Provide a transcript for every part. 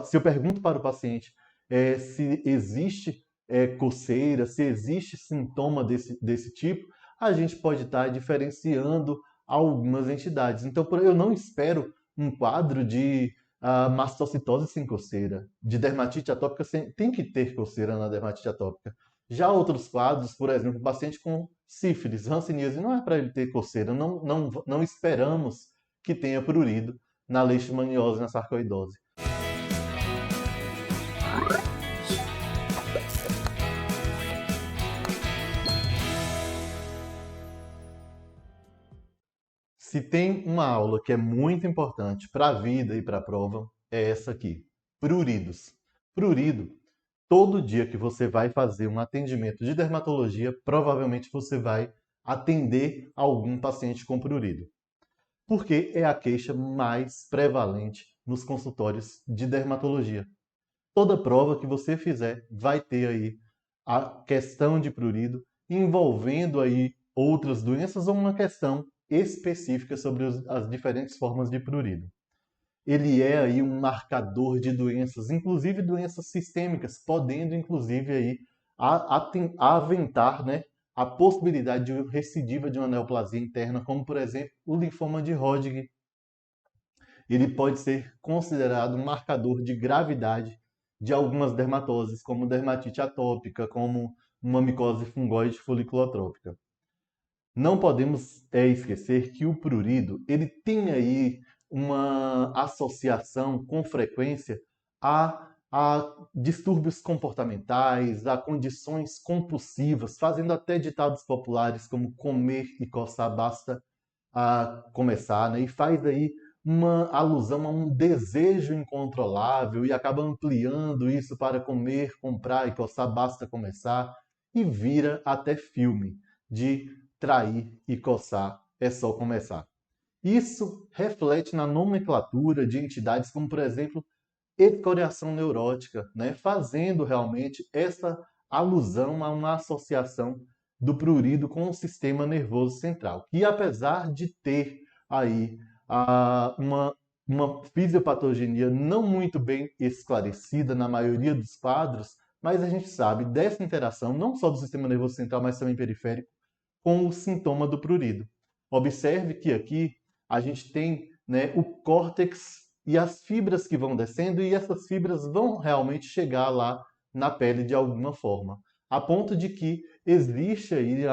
se eu pergunto para o paciente se existe coceira, se existe sintoma desse tipo, a gente pode estar diferenciando algumas entidades. Então, eu não espero um quadro de mastocitose sem coceira, de dermatite atópica tem que ter coceira na dermatite atópica. Já outros quadros, por exemplo, paciente com sífilis, hanseníase, não é para ele ter coceira, não esperamos que tenha prurido na leishmaniose, na sarcoidose. Se tem uma aula que é muito importante para a vida e para a prova, é essa aqui. Pruridos. Prurido, todo dia que você vai fazer um atendimento de dermatologia, provavelmente você vai atender algum paciente com prurido. Porque é a queixa mais prevalente nos consultórios de dermatologia. Toda prova que você fizer vai ter aí a questão de prurido, envolvendo aí outras doenças ou uma questão específica sobre as diferentes formas de prurido. Ele é aí um marcador de doenças, inclusive doenças sistêmicas, podendo inclusive aí aventar, né, a possibilidade de recidiva de uma neoplasia interna, como por exemplo o linfoma de Hodgkin. Ele pode ser considerado um marcador de gravidade de algumas dermatoses, como dermatite atópica, como uma micose fungoide foliculotrópica. Não podemos esquecer que o prurido ele tem aí uma associação com frequência a distúrbios comportamentais, a condições compulsivas, fazendo até ditados populares como comer e coçar basta a começar, né? E faz aí uma alusão a um desejo incontrolável e acaba ampliando isso para comer, comprar e coçar basta começar e vira até filme de trair e coçar é só começar. Isso reflete na nomenclatura de entidades como, por exemplo, escoriação neurótica, né? Fazendo realmente essa alusão a uma associação do prurido com o sistema nervoso central. E apesar de ter aí uma fisiopatogenia não muito bem esclarecida na maioria dos quadros, mas a gente sabe dessa interação não só do sistema nervoso central, mas também periférico, com o sintoma do prurido. Observe que aqui a gente tem, né, o córtex e as fibras que vão descendo, e essas fibras vão realmente chegar lá na pele de alguma forma. A ponto de que existe aí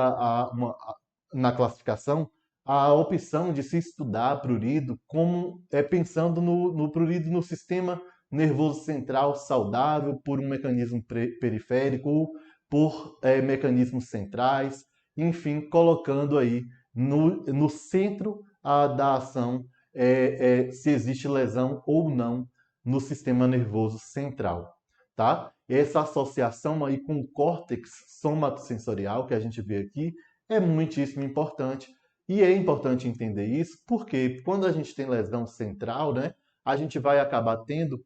na classificação a opção de se estudar prurido como pensando no prurido no sistema nervoso central saudável por um mecanismo periférico ou por mecanismos centrais, enfim, colocando aí no centro da ação se existe lesão ou não no sistema nervoso central, tá? Essa associação aí com o córtex somatosensorial que a gente vê aqui é muitíssimo importante. E é importante entender isso porque quando a gente tem lesão central, né, a gente vai acabar tendo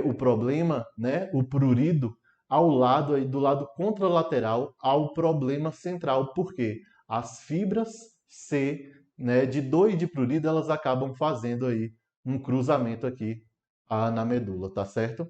o problema, né, o prurido, ao lado aí, do lado contralateral ao problema central, porque as fibras C, né, de dor e de prurido, elas acabam fazendo aí um cruzamento aqui na medula, tá certo?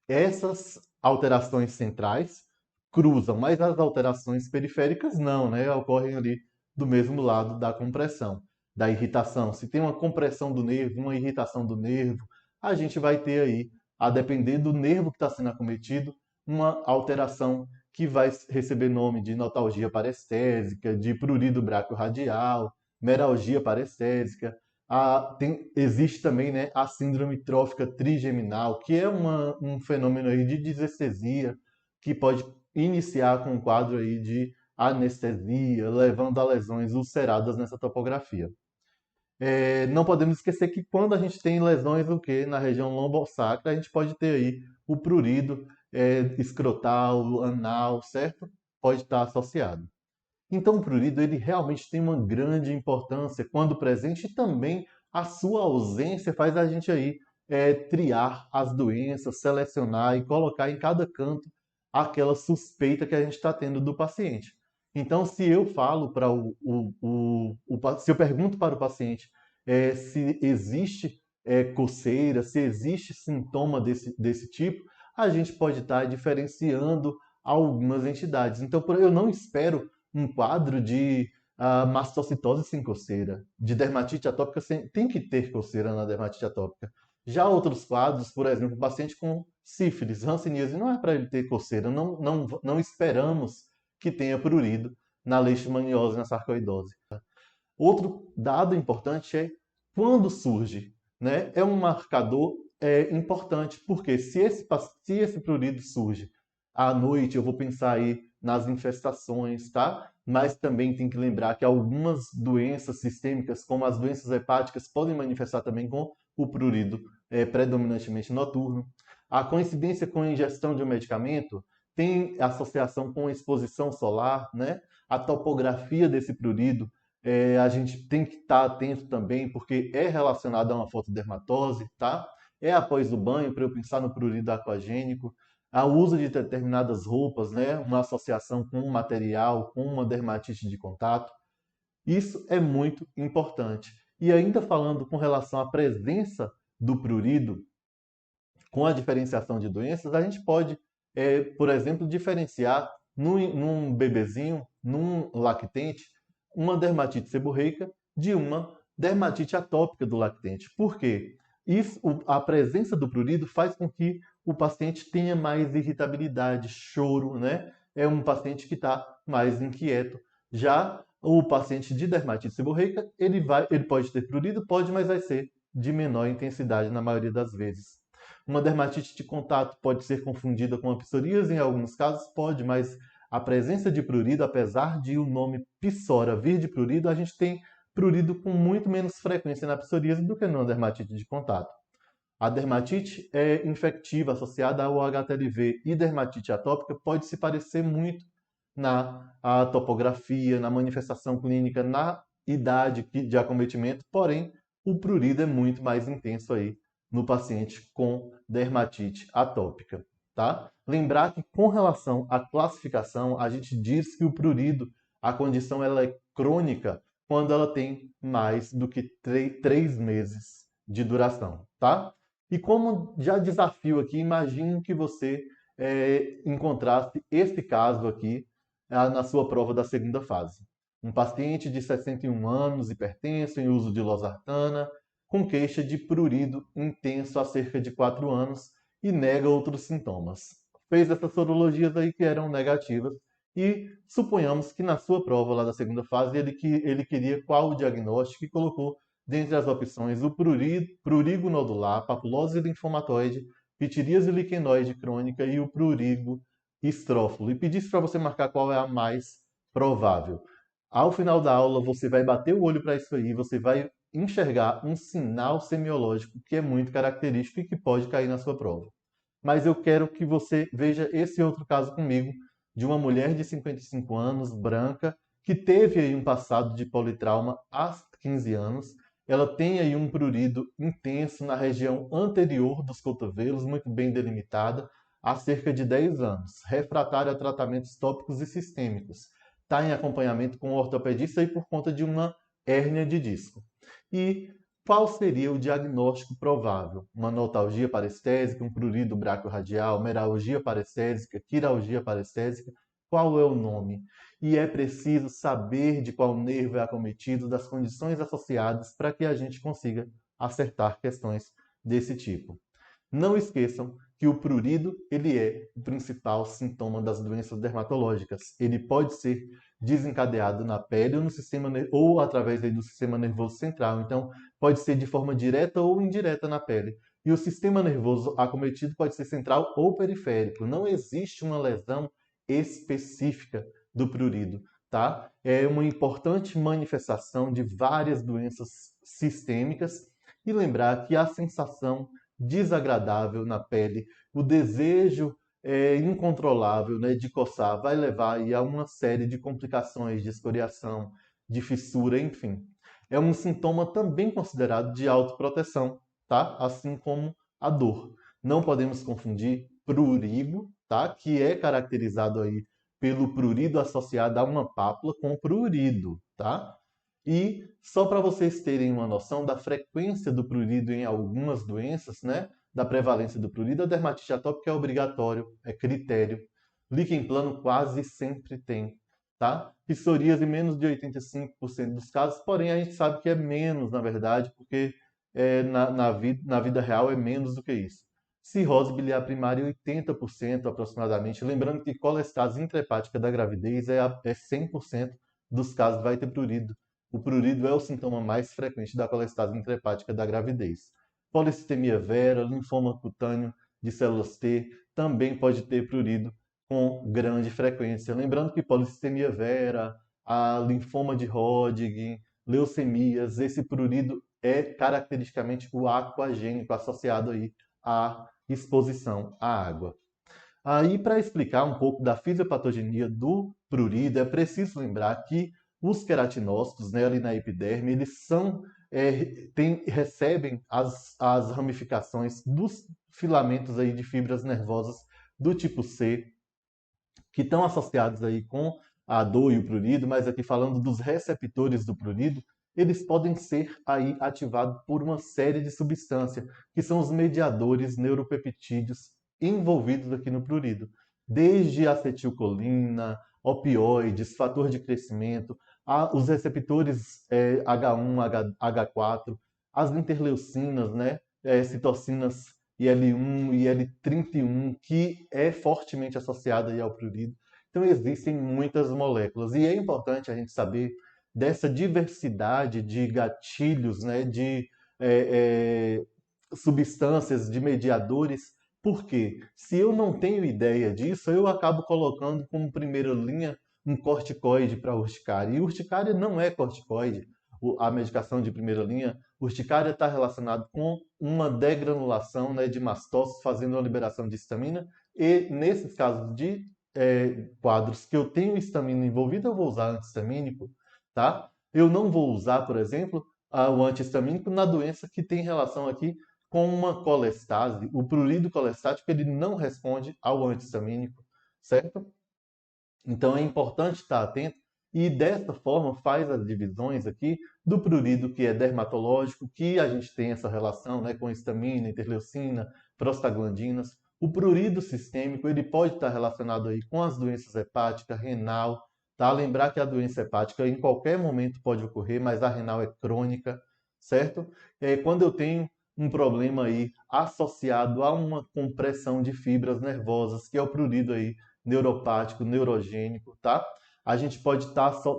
Essas alterações centrais cruzam, mas as alterações periféricas não, né? Ocorrem ali do mesmo lado da compressão, da irritação. Se tem uma compressão do nervo, uma irritação do nervo, a gente vai ter aí, a depender do nervo que está sendo acometido, uma alteração que vai receber nome de notalgia parestésica, de prurido braquiorradial, meralgia parestésica. Existe também, né, a síndrome trófica trigeminal, que é um fenômeno aí de disestesia, que pode iniciar com um quadro aí de anestesia, levando a lesões ulceradas nessa topografia. Não podemos esquecer que quando a gente tem lesões o quê? Na região lombosacra, a gente pode ter aí o prurido escrotal, anal, certo? Pode estar associado. Então, o prurido ele realmente tem uma grande importância quando presente e também a sua ausência faz a gente aí triar as doenças, selecionar e colocar em cada canto aquela suspeita que a gente está tendo do paciente. Então, se eu falo para se eu pergunto para o paciente se existe coceira, se existe sintoma desse tipo, a gente pode estar diferenciando algumas entidades. Então, eu não espero um quadro de mastocitose sem coceira, de dermatite atópica tem que ter coceira na dermatite atópica. Já outros quadros, por exemplo, paciente com sífilis, hanseníase, não é para ele ter coceira, não esperamos que tenha prurido na leishmaniose, na sarcoidose. Outro dado importante é quando surge, né? É um marcador importante, porque se esse prurido surge à noite, eu vou pensar aí nas infestações, tá? Mas também tem que lembrar que algumas doenças sistêmicas, como as doenças hepáticas, podem manifestar também com o prurido predominantemente noturno. A coincidência com a ingestão de um medicamento tem associação com a exposição solar, né? A topografia desse prurido a gente tem que estar atento também, porque é relacionado a uma fotodermatose, tá? É após o banho, para eu pensar no prurido aquagênico, o uso de determinadas roupas, né? Uma associação com um material, com uma dermatite de contato. Isso é muito importante. E ainda falando com relação à presença do prurido, com a diferenciação de doenças, a gente pode, por exemplo, diferenciar num bebezinho, num lactente, uma dermatite seborreica de uma dermatite atópica do lactente. Por quê? A presença do prurido faz com que o paciente tenha mais irritabilidade, choro, né? É um paciente que está mais inquieto. Já o paciente de dermatite seborreica, ele pode ter prurido, pode, mas vai ser de menor intensidade na maioria das vezes. Uma dermatite de contato pode ser confundida com a psoríase, em alguns casos pode, mas a presença de prurido, apesar de o nome psora vir de prurido, a gente tem prurido com muito menos frequência na psoríase do que numa dermatite de contato. A dermatite infectiva associada ao HTLV e dermatite atópica pode se parecer muito na topografia, na manifestação clínica, na idade de acometimento, porém o prurido é muito mais intenso aí no paciente com dermatite atópica, tá? Lembrar que com relação à classificação, a gente diz que o prurido, a condição ela é crônica quando ela tem mais do que 3 meses de duração, tá? E como já desafio aqui, imagine que você encontrasse esse caso aqui na sua prova da segunda fase. Um paciente de 61 anos, hipertenso, em uso de losartana, com queixa de prurido intenso há cerca de 4 anos e nega outros sintomas. Fez essas sorologias aí que eram negativas e suponhamos que na sua prova lá da segunda fase ele queria qual o diagnóstico e colocou dentre as opções o prurigo nodular, papulose linfomatoide, pitiríase liquenoide crônica e o prurigo estrófilo. E pedisse para você marcar qual é a mais provável. Ao final da aula, você vai bater o olho para isso aí, você vai enxergar um sinal semiológico que é muito característico e que pode cair na sua prova. Mas eu quero que você veja esse outro caso comigo, de uma mulher de 55 anos, branca, que teve aí um passado de politrauma há 15 anos. Ela tem aí um prurido intenso na região anterior dos cotovelos, muito bem delimitada, há cerca de 10 anos. Refratária a tratamentos tópicos e sistêmicos. Está em acompanhamento com o ortopedista e por conta de uma hérnia de disco. E qual seria o diagnóstico provável? Uma notalgia parestésica, um prurido braquiorradial, meralgia parestésica, quiralgia parestésica? Qual é o nome? E é preciso saber de qual nervo é acometido, das condições associadas, para que a gente consiga acertar questões desse tipo. Não esqueçam que o prurido ele é o principal sintoma das doenças dermatológicas. Ele pode ser desencadeado na pele ou no sistema ou através do sistema nervoso central. Então, pode ser de forma direta ou indireta na pele. E o sistema nervoso acometido pode ser central ou periférico. Não existe uma lesão específica do prurido, tá? É uma importante manifestação de várias doenças sistêmicas e lembrar que a sensação desagradável na pele, o desejo incontrolável, né, de coçar, vai levar aí a uma série de complicações de escoriação, de fissura, enfim. É um sintoma também considerado de autoproteção, tá? Assim como a dor. Não podemos confundir prurigo, tá? Que é caracterizado aí pelo prurido associado a uma pápula com prurido, tá? E só para vocês terem uma noção da frequência do prurido em algumas doenças, né? Da prevalência do prurido, a dermatite atópica é obrigatório, é critério. Líquen plano quase sempre tem, tá? Psoríase em menos de 85% dos casos, porém a gente sabe que é menos, na verdade, porque na vida real é menos do que isso. Cirrose biliar primária, 80% aproximadamente. Lembrando que colestase intrahepática da gravidez é 100% dos casos vai ter prurido. O prurido é o sintoma mais frequente da colestase intrahepática da gravidez. Policitemia vera, linfoma cutâneo de células T, também pode ter prurido com grande frequência. Lembrando que policitemia vera, a linfoma de Hodgkin, leucemias, esse prurido é caracteristicamente o aquagênico associado aí à exposição à água. Aí, para explicar um pouco da fisiopatogenia do prurido, é preciso lembrar que os queratinócitos, né, ali na epiderme, eles recebem as ramificações dos filamentos aí de fibras nervosas do tipo C, que estão associados aí com a dor e o prurido, mas aqui falando dos receptores do prurido, eles podem ser aí ativados por uma série de substâncias, que são os mediadores neuropeptídeos envolvidos aqui no prurido. Desde acetilcolina, opioides, fator de crescimento, os receptores H1, H4, as interleucinas, né, citocinas IL-1 e IL-31, que é fortemente associada aí ao prurido. Então existem muitas moléculas e é importante a gente saber dessa diversidade de gatilhos, né, de substâncias, de mediadores, porque se eu não tenho ideia disso, eu acabo colocando como primeira linha um corticoide para urticária. E urticária não é corticoide, a medicação de primeira linha. Urticária está relacionado com uma degranulação, né, de mastócitos, fazendo uma liberação de histamina. E nesses casos de quadros que eu tenho histamina envolvida, eu vou usar antihistamínico, tá? Eu não vou usar, por exemplo, o antihistamínico na doença que tem relação aqui com uma colestase. O prurido colestático ele não responde ao antihistamínico, certo? Então é importante estar atento e dessa forma faz as divisões aqui do prurido que é dermatológico, que a gente tem essa relação, né, com histamina, interleucina, prostaglandinas. O prurido sistêmico ele pode estar relacionado aí com as doenças hepáticas, renal, tá? Lembrar que a doença hepática em qualquer momento pode ocorrer, mas a renal é crônica, certo? Quando eu tenho um problema aí associado a uma compressão de fibras nervosas, que é o prurido aí neuropático, neurogênico, tá? A gente pode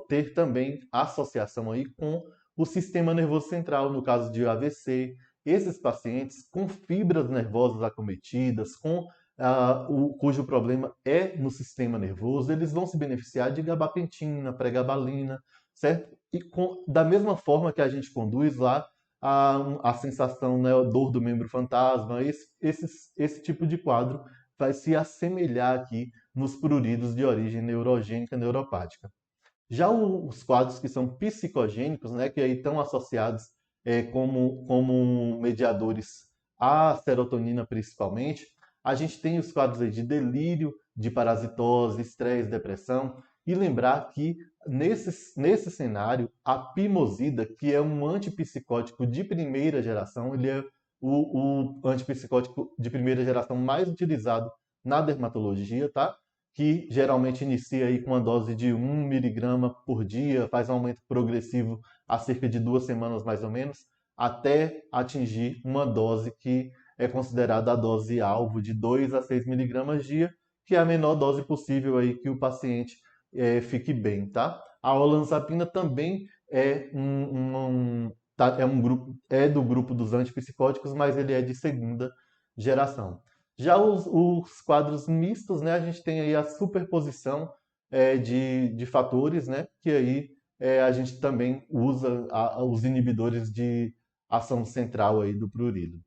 ter também associação aí com o sistema nervoso central, no caso de AVC. Esses pacientes com fibras nervosas acometidas, cujo problema é no sistema nervoso, eles vão se beneficiar de gabapentina, pregabalina, certo? E da mesma forma que a gente conduz lá a sensação, né, a dor do membro fantasma, esse tipo de quadro vai se assemelhar aqui nos pruridos de origem neurogênica neuropática. Já os quadros que são psicogênicos, né, que aí estão associados como mediadores à serotonina principalmente, a gente tem os quadros aí de delírio, de parasitose, estresse, depressão, e lembrar que nesse cenário, a pimosida, que é um antipsicótico de primeira geração, ele é o antipsicótico de primeira geração mais utilizado na dermatologia, tá? Que geralmente inicia aí com uma dose de 1 mg por dia, faz um aumento progressivo a cerca de 2 semanas mais ou menos, até atingir uma dose que é considerada a dose alvo de 2 a 6 miligramas dia, que é a menor dose possível aí que o paciente fique bem, tá? A olanzapina também é do grupo dos antipsicóticos, mas ele é de segunda geração. Já os quadros mistos, né, a gente tem aí a superposição de fatores, né, que aí a gente também usa os inibidores de ação central aí do prurido.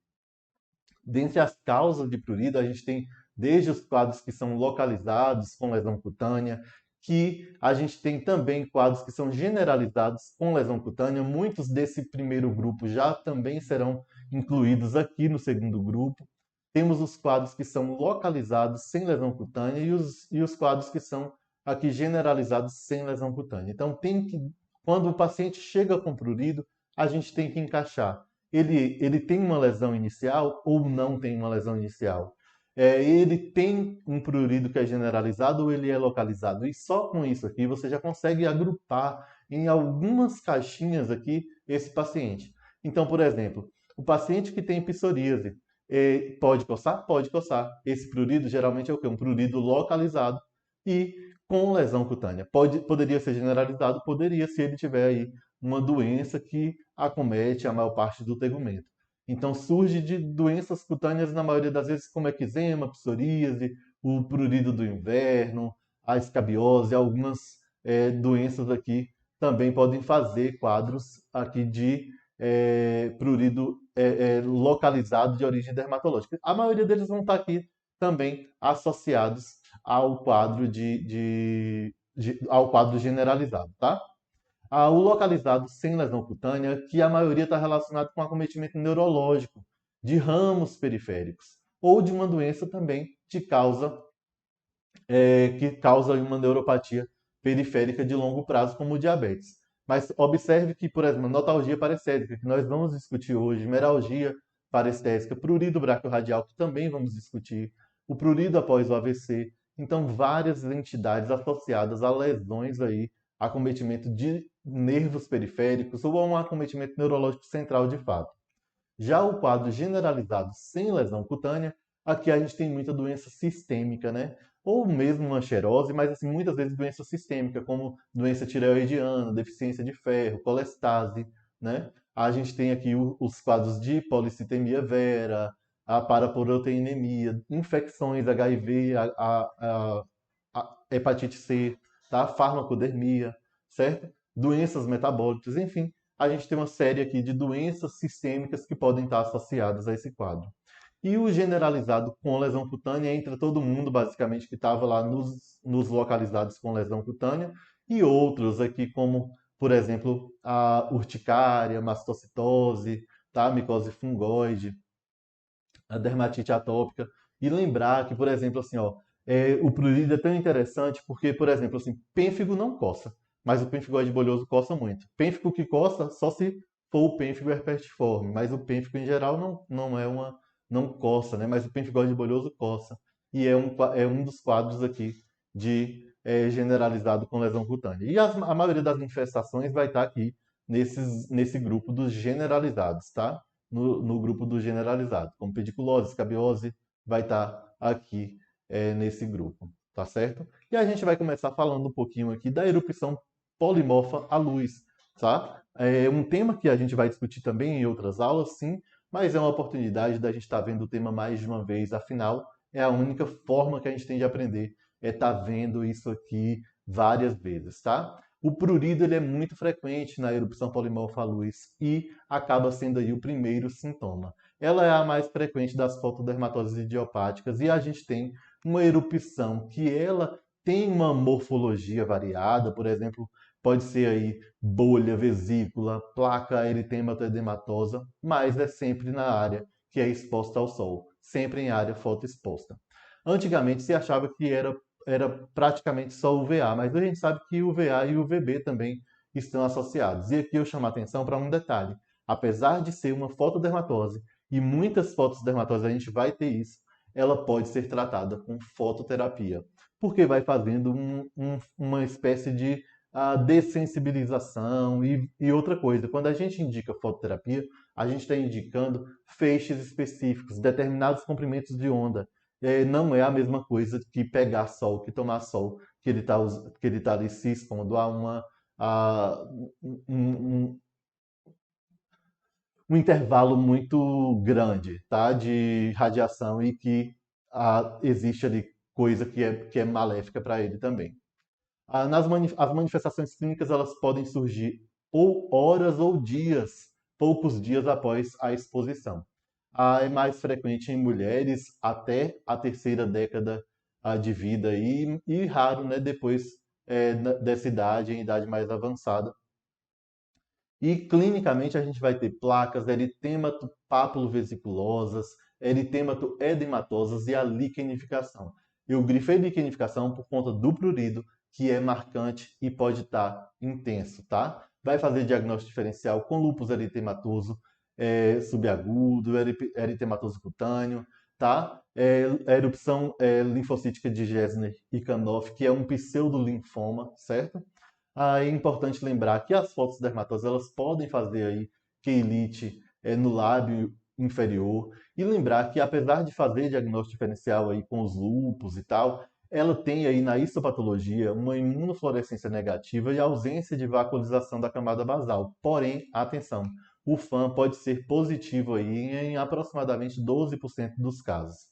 Dentre as causas de prurido, a gente tem desde os quadros que são localizados com lesão cutânea, que a gente tem também quadros que são generalizados com lesão cutânea. Muitos desse primeiro grupo já também serão incluídos aqui no segundo grupo. Temos os quadros que são localizados sem lesão cutânea e os quadros que são aqui generalizados sem lesão cutânea. Então tem que Quando o paciente chega com prurido, a gente tem que encaixar. Ele tem uma lesão inicial ou não tem uma lesão inicial? Ele tem um prurido que é generalizado ou ele é localizado? E só com isso aqui você já consegue agrupar em algumas caixinhas aqui esse paciente. Então, por exemplo, o paciente que tem psoríase, pode coçar? Pode coçar. Esse prurido geralmente é o quê? Um prurido localizado e com lesão cutânea. Poderia ser generalizado? Poderia, se ele tiver aí uma doença que acomete a maior parte do tegumento. Então, surge de doenças cutâneas, na maioria das vezes, como eczema, psoríase, o prurido do inverno, a escabiose, algumas doenças aqui também podem fazer quadros aqui de prurido localizado de origem dermatológica. A maioria deles vão estar aqui também associados ao quadro ao quadro generalizado, tá? O localizado sem lesão cutânea, que a maioria está relacionado com acometimento neurológico de ramos periféricos ou de uma doença também que causa uma neuropatia periférica de longo prazo, como o diabetes. Mas observe que, por exemplo, notalgia parestésica, que nós vamos discutir hoje, meralgia parestésica, prurido braquiorradial, que também vamos discutir, o prurido após o AVC. Então, várias entidades associadas a lesões aí, acometimento de nervos periféricos ou a um acometimento neurológico central de fato. Já o quadro generalizado sem lesão cutânea, aqui a gente tem muita doença sistêmica, né? Ou mesmo uma xerose, mas assim, muitas vezes doença sistêmica, como doença tireoidiana, deficiência de ferro, colestase, né? A gente tem aqui os quadros de policitemia vera, a paraproteinemia, infecções HIV, a hepatite C, tá? Farmacodermia, certo? Doenças metabólicas, enfim, a gente tem uma série aqui de doenças sistêmicas que podem estar associadas a esse quadro. E o generalizado com lesão cutânea entra todo mundo, basicamente, que estava lá nos localizados com lesão cutânea, e outros aqui, como, por exemplo, a urticária, mastocitose, tá? Micose fungoide, a dermatite atópica. E lembrar que, por exemplo, assim, ó, o prurido é tão interessante porque, por exemplo, assim, pênfigo não coça, mas o pênfigo bolhoso coça muito. Pênfigo que coça só se for o pênfigo herpetiforme, mas o pênfigo em geral não coça, né? Mas o pênfigo bolhoso coça. E é um dos quadros aqui de generalizado com lesão cutânea. E a maioria das infestações vai estar aqui nesse grupo dos generalizados, tá? No grupo do generalizado, como pediculose, escabiose, vai estar aqui nesse grupo, tá certo? E a gente vai começar falando um pouquinho aqui da erupção polimorfa à luz, tá? É um tema que a gente vai discutir também em outras aulas, sim, mas é uma oportunidade da gente estar vendo o tema mais de uma vez, afinal, é a única forma que a gente tem de aprender, é estar vendo isso aqui várias vezes, tá? O prurido ele é muito frequente na erupção polimorfa à luz e acaba sendo aí o primeiro sintoma. Ela é a mais frequente das fotodermatoses idiopáticas e a gente tem uma erupção que ela tem uma morfologia variada, por exemplo, pode ser aí bolha, vesícula, placa eritemato-edematosa, mas é sempre na área que é exposta ao sol, sempre em área fotoexposta. Antigamente se achava que era praticamente só o VA, mas a gente sabe que o VA e o VB também estão associados. E aqui eu chamo a atenção para um detalhe. Apesar de ser uma fotodermatose, e muitas fotodermatoses a gente vai ter isso, ela pode ser tratada com fototerapia, porque vai fazendo uma espécie de dessensibilização e outra coisa. Quando a gente indica fototerapia, a gente está indicando feixes específicos, determinados comprimentos de onda, não é a mesma coisa que pegar sol, que tomar sol, que ele tá ali se expondo a um intervalo muito grande, tá, de radiação e que existe ali coisa que é maléfica para ele também. As manifestações clínicas elas podem surgir ou horas ou dias, poucos dias após a exposição. É mais frequente em mulheres até a terceira década de vida e raro, né, depois dessa idade, em idade mais avançada. E clinicamente a gente vai ter placas eritemato papulovesiculosas, eritemato edematosas e a liquenificação. Eu grifei liquenificação por conta do prurido, que é marcante e pode estar intenso, tá? vai fazer diagnóstico diferencial com lúpus eritematoso subagudo, eritematoso cutâneo, tá? A erupção linfocítica de Gessner e Kanoff, que é um pseudolinfoma, certo? Aí é importante lembrar que as fotodermatoses elas podem fazer aí queilite no lábio inferior e lembrar que apesar de fazer diagnóstico diferencial aí com os lúpus e tal, ela tem aí na histopatologia uma imunofluorescência negativa e ausência de vacuolização da camada basal. Porém, atenção, o FAM pode ser positivo aí em aproximadamente 12% dos casos.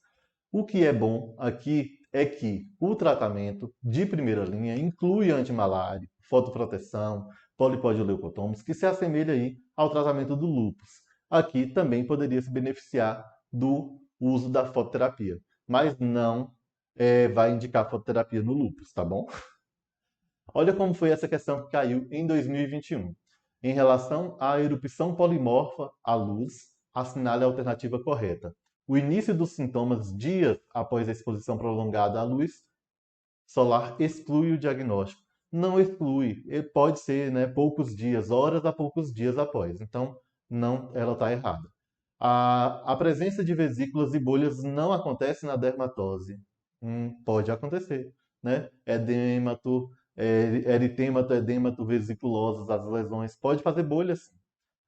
O que é bom aqui é que o tratamento de primeira linha inclui antimalárico, fotoproteção, polipodileucotomos, que se assemelha aí ao tratamento do lúpus. Aqui também poderia se beneficiar do uso da fototerapia, mas não vai indicar fototerapia no lúpus, tá bom? Olha como foi essa questão que caiu em 2021. Em relação à erupção polimorfa à luz, assinale a alternativa correta. O início dos sintomas dias após a exposição prolongada à luz solar exclui o diagnóstico. Não exclui, pode ser, né, poucos dias, horas a poucos dias após. Então, não, ela está errada. A presença de vesículas e bolhas não acontece na dermatose. Pode acontecer, né? Edêmato, eritêmato, edêmato, vesiculosos, as lesões, pode fazer bolhas.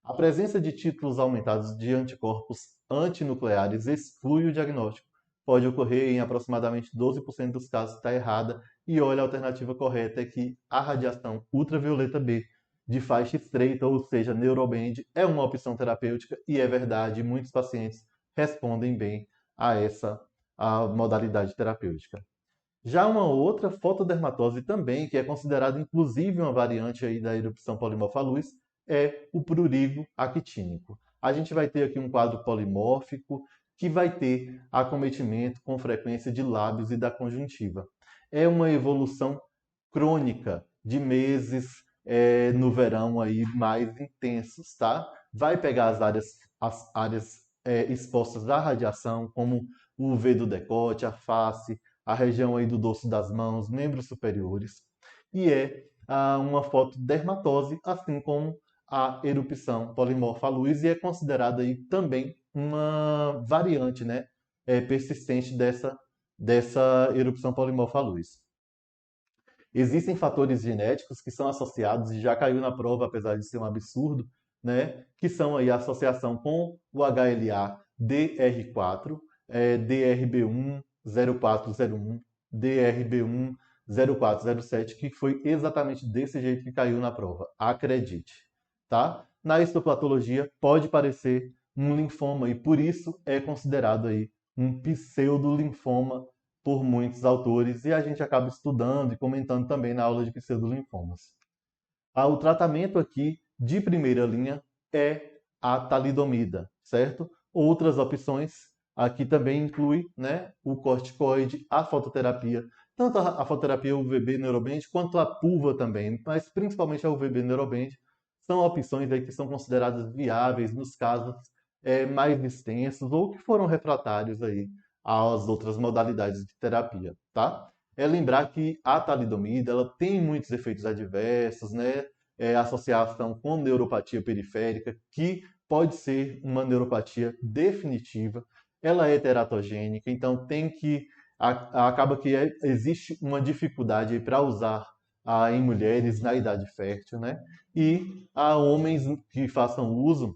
A presença de títulos aumentados de anticorpos antinucleares exclui o diagnóstico. Pode ocorrer em aproximadamente 12% dos casos, está errada. E olha, a alternativa correta é que a radiação ultravioleta B de faixa estreita, ou seja, neuroband, é uma opção terapêutica e é verdade, muitos pacientes respondem bem a essa modalidade terapêutica. Já uma outra fotodermatose também, que é considerada inclusive uma variante aí da erupção polimorfa à luz, é o prurigo actínico. A gente vai ter aqui um quadro polimórfico que vai ter acometimento com frequência de lábios e da conjuntiva. É uma evolução crônica de meses no verão aí mais intensos, tá? Vai pegar as áreas expostas à radiação, como o V do decote, a face, a região aí do dorso das mãos, membros superiores, e é uma fotodermatose, assim como a erupção polimorfa à luz, e é considerada aí também uma variante, né, persistente dessa erupção polimorfa à luz. Existem fatores genéticos que são associados, e já caiu na prova, apesar de ser um absurdo, né, que são aí a associação com o HLA-DR4, DRB1, 0401, DRB1, 0407, que foi exatamente desse jeito que caiu na prova. Acredite, tá? Na histopatologia pode parecer um linfoma e por isso é considerado aí um pseudolinfoma por muitos autores e a gente acaba estudando e comentando também na aula de pseudolinfomas. O tratamento aqui de primeira linha é a talidomida, certo? Outras opções aqui também inclui, né, o corticoide, a fototerapia, tanto a fototerapia UVB Neuroband quanto a PUVA também, mas principalmente a UVB Neuroband são opções aí que são consideradas viáveis nos casos mais extensos ou que foram refratários aí às outras modalidades de terapia, tá? É lembrar que a talidomida ela tem muitos efeitos adversos, né? Associação com neuropatia periférica, que pode ser uma neuropatia definitiva. Ela é teratogênica, então acaba que existe uma dificuldade para usar em mulheres na idade fértil, né? E há homens que façam uso,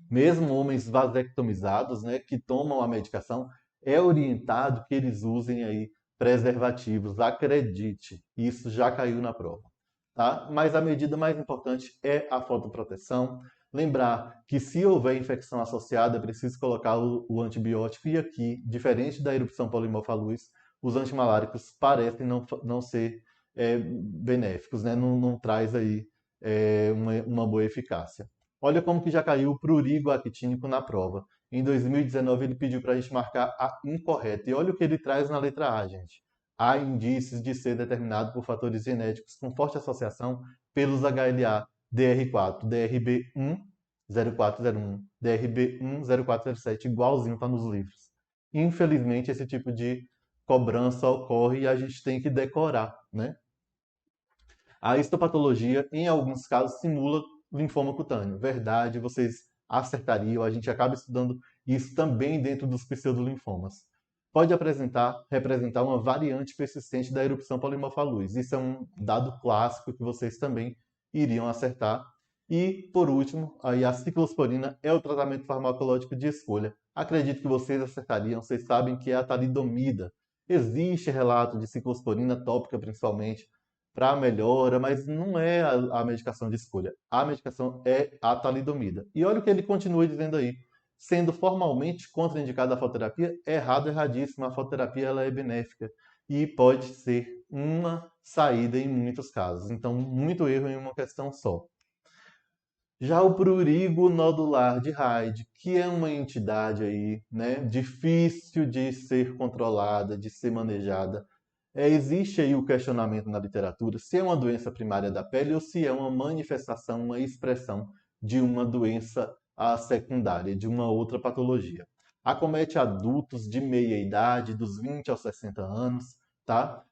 mesmo homens vasectomizados, né, que tomam a medicação, é orientado que eles usem aí preservativos. Acredite, isso já caiu na prova, tá? Mas a medida mais importante é a fotoproteção. Lembrar que se houver infecção associada, é preciso colocar o antibiótico. E aqui, diferente da erupção polimorfa à luz, os antimaláricos parecem não ser benéficos, né? Não traz aí uma boa eficácia. Olha como que já caiu o prurigo actínico na prova. Em 2019 ele pediu para a gente marcar a incorreta. E olha o que ele traz na letra A, gente. Há indícios de ser determinado por fatores genéticos com forte associação pelos HLA DR4, DRB1, 0401, DRB1, 0407, igualzinho está nos livros. Infelizmente, esse tipo de cobrança ocorre e a gente tem que decorar, né? A histopatologia, em alguns casos, simula linfoma cutâneo. Verdade, vocês acertariam, a gente acaba estudando isso também dentro dos pseudolinfomas. Pode representar uma variante persistente da erupção polimorfa luz. Isso é um dado clássico que vocês também iriam acertar. E, por último, aí a ciclosporina é o tratamento farmacológico de escolha. Acredito que vocês acertariam, vocês sabem que é a talidomida. Existe relato de ciclosporina tópica, principalmente, para melhora, mas não é a medicação de escolha. A medicação é a talidomida. E olha o que ele continua dizendo aí. Sendo formalmente contraindicada a fototerapia, errado, erradíssimo. A fototerapia ela é benéfica e pode ser uma saída em muitos casos. Então, muito erro em uma questão só. Já o prurigo nodular de Hyde, que é uma entidade aí, né, difícil de ser controlada, de ser manejada, existe aí o questionamento na literatura se é uma doença primária da pele ou se é uma manifestação, uma expressão de uma doença secundária, de uma outra patologia. Acomete adultos de meia idade, dos 20 aos 60 anos, tá?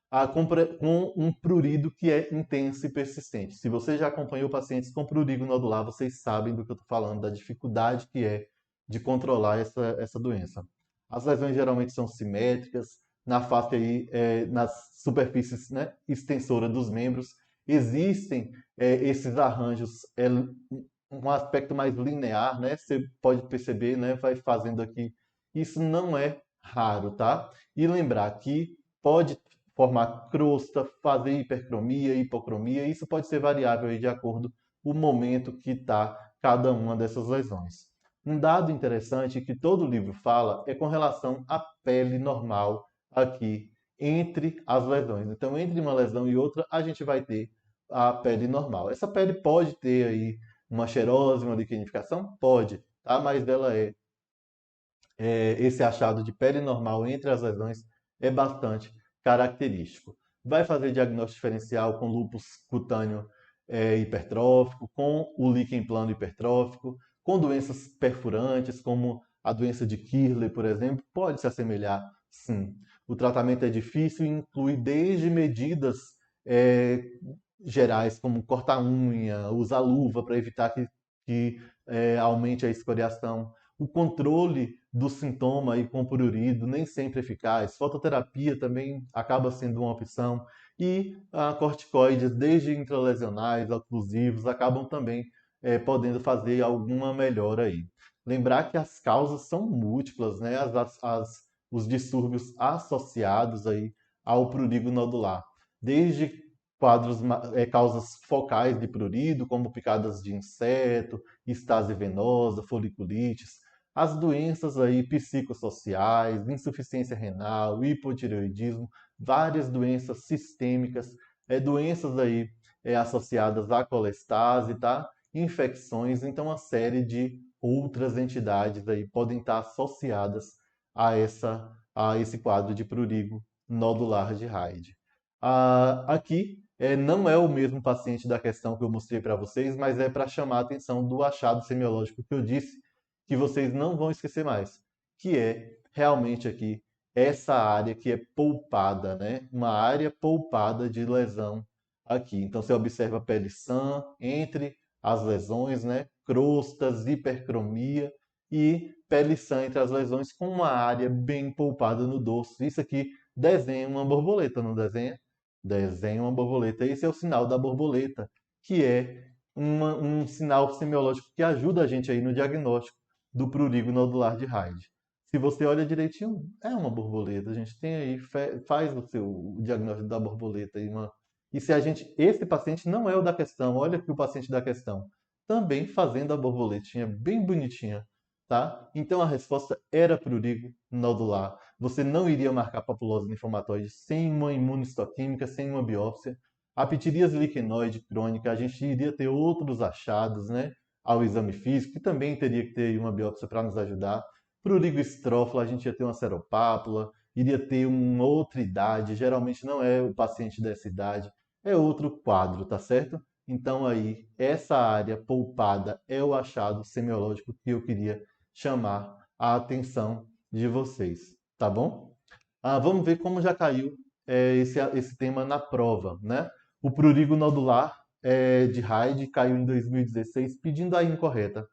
Com um prurido que é intenso e persistente. Se você já acompanhou pacientes com prurigo nodular, vocês sabem do que eu estou falando, da dificuldade que é de controlar essa doença. As lesões geralmente são simétricas, na face aí, nas superfícies, né, extensora dos membros, existem esses arranjos, um aspecto mais linear, né? Você pode perceber, né? Vai fazendo aqui. Isso não é raro, tá? E lembrar que pode formar crosta, fazer hipercromia, hipocromia, isso pode ser variável aí de acordo com o momento que está cada uma dessas lesões. Um dado interessante que todo livro fala é com relação à pele normal aqui entre as lesões. Então, entre uma lesão e outra, a gente vai ter a pele normal. Essa pele pode ter aí uma xerose, uma liquenificação? Pode, tá? Mas ela esse achado de pele normal entre as lesões é bastante característico. Vai fazer diagnóstico diferencial com lúpus cutâneo hipertrófico, com o líquen plano hipertrófico, com doenças perfurantes, como a doença de Kirley, por exemplo, pode se assemelhar, sim. O tratamento é difícil e inclui desde medidas é, gerais, como cortar unha, usar luva para evitar que aumente a escoriação, o controle do sintoma e com prurido nem sempre eficaz. Fototerapia também acaba sendo uma opção. E corticoides, desde intralesionais, oclusivos, acabam também podendo fazer alguma melhora aí. Lembrar que as causas são múltiplas, né? Os distúrbios associados aí ao prurigo nodular. Desde causas focais de prurido, como picadas de inseto, estase venosa, foliculites, as doenças aí psicossociais, insuficiência renal, hipotireoidismo, várias doenças sistêmicas, doenças aí associadas à colestase, tá? Infecções, então uma série de outras entidades aí podem estar associadas a esse quadro de prurigo nodular de Hyde. Aqui não é o mesmo paciente da questão que eu mostrei para vocês, mas é para chamar a atenção do achado semiológico que eu disse, que vocês não vão esquecer mais, que é realmente aqui essa área que é poupada, né? Uma área poupada de lesão aqui. Então você observa a pele sã entre as lesões, né? Crostas, hipercromia e pele sã entre as lesões com uma área bem poupada no dorso. Isso aqui desenha uma borboleta, não desenha? Desenha uma borboleta. Esse é o sinal da borboleta, que é um sinal semiológico que ajuda a gente aí no diagnóstico do prurigo nodular de Hyde. Se você olha direitinho, é uma borboleta. A gente tem aí, faz o diagnóstico da borboleta. E se esse paciente não é o da questão, olha aqui o paciente da questão, também fazendo a borboletinha bem bonitinha, tá? Então a resposta era prurigo nodular. Você não iria marcar papulose linfomatoide sem uma imunistoquímica, sem uma biópsia. A pitiríase liquenoide crônica, a gente iria ter outros achados, né? Ao exame físico, que também teria que ter uma biópsia para nos ajudar. Prurigo estrófilo, a gente ia ter uma seropápula, iria ter uma outra idade, geralmente não é o paciente dessa idade, é outro quadro, tá certo? Então aí, essa área poupada é o achado semiológico que eu queria chamar a atenção de vocês, tá bom? Vamos ver como já caiu esse tema na prova, né? O prurigo nodular de Hyde caiu em 2016 pedindo a incorreta.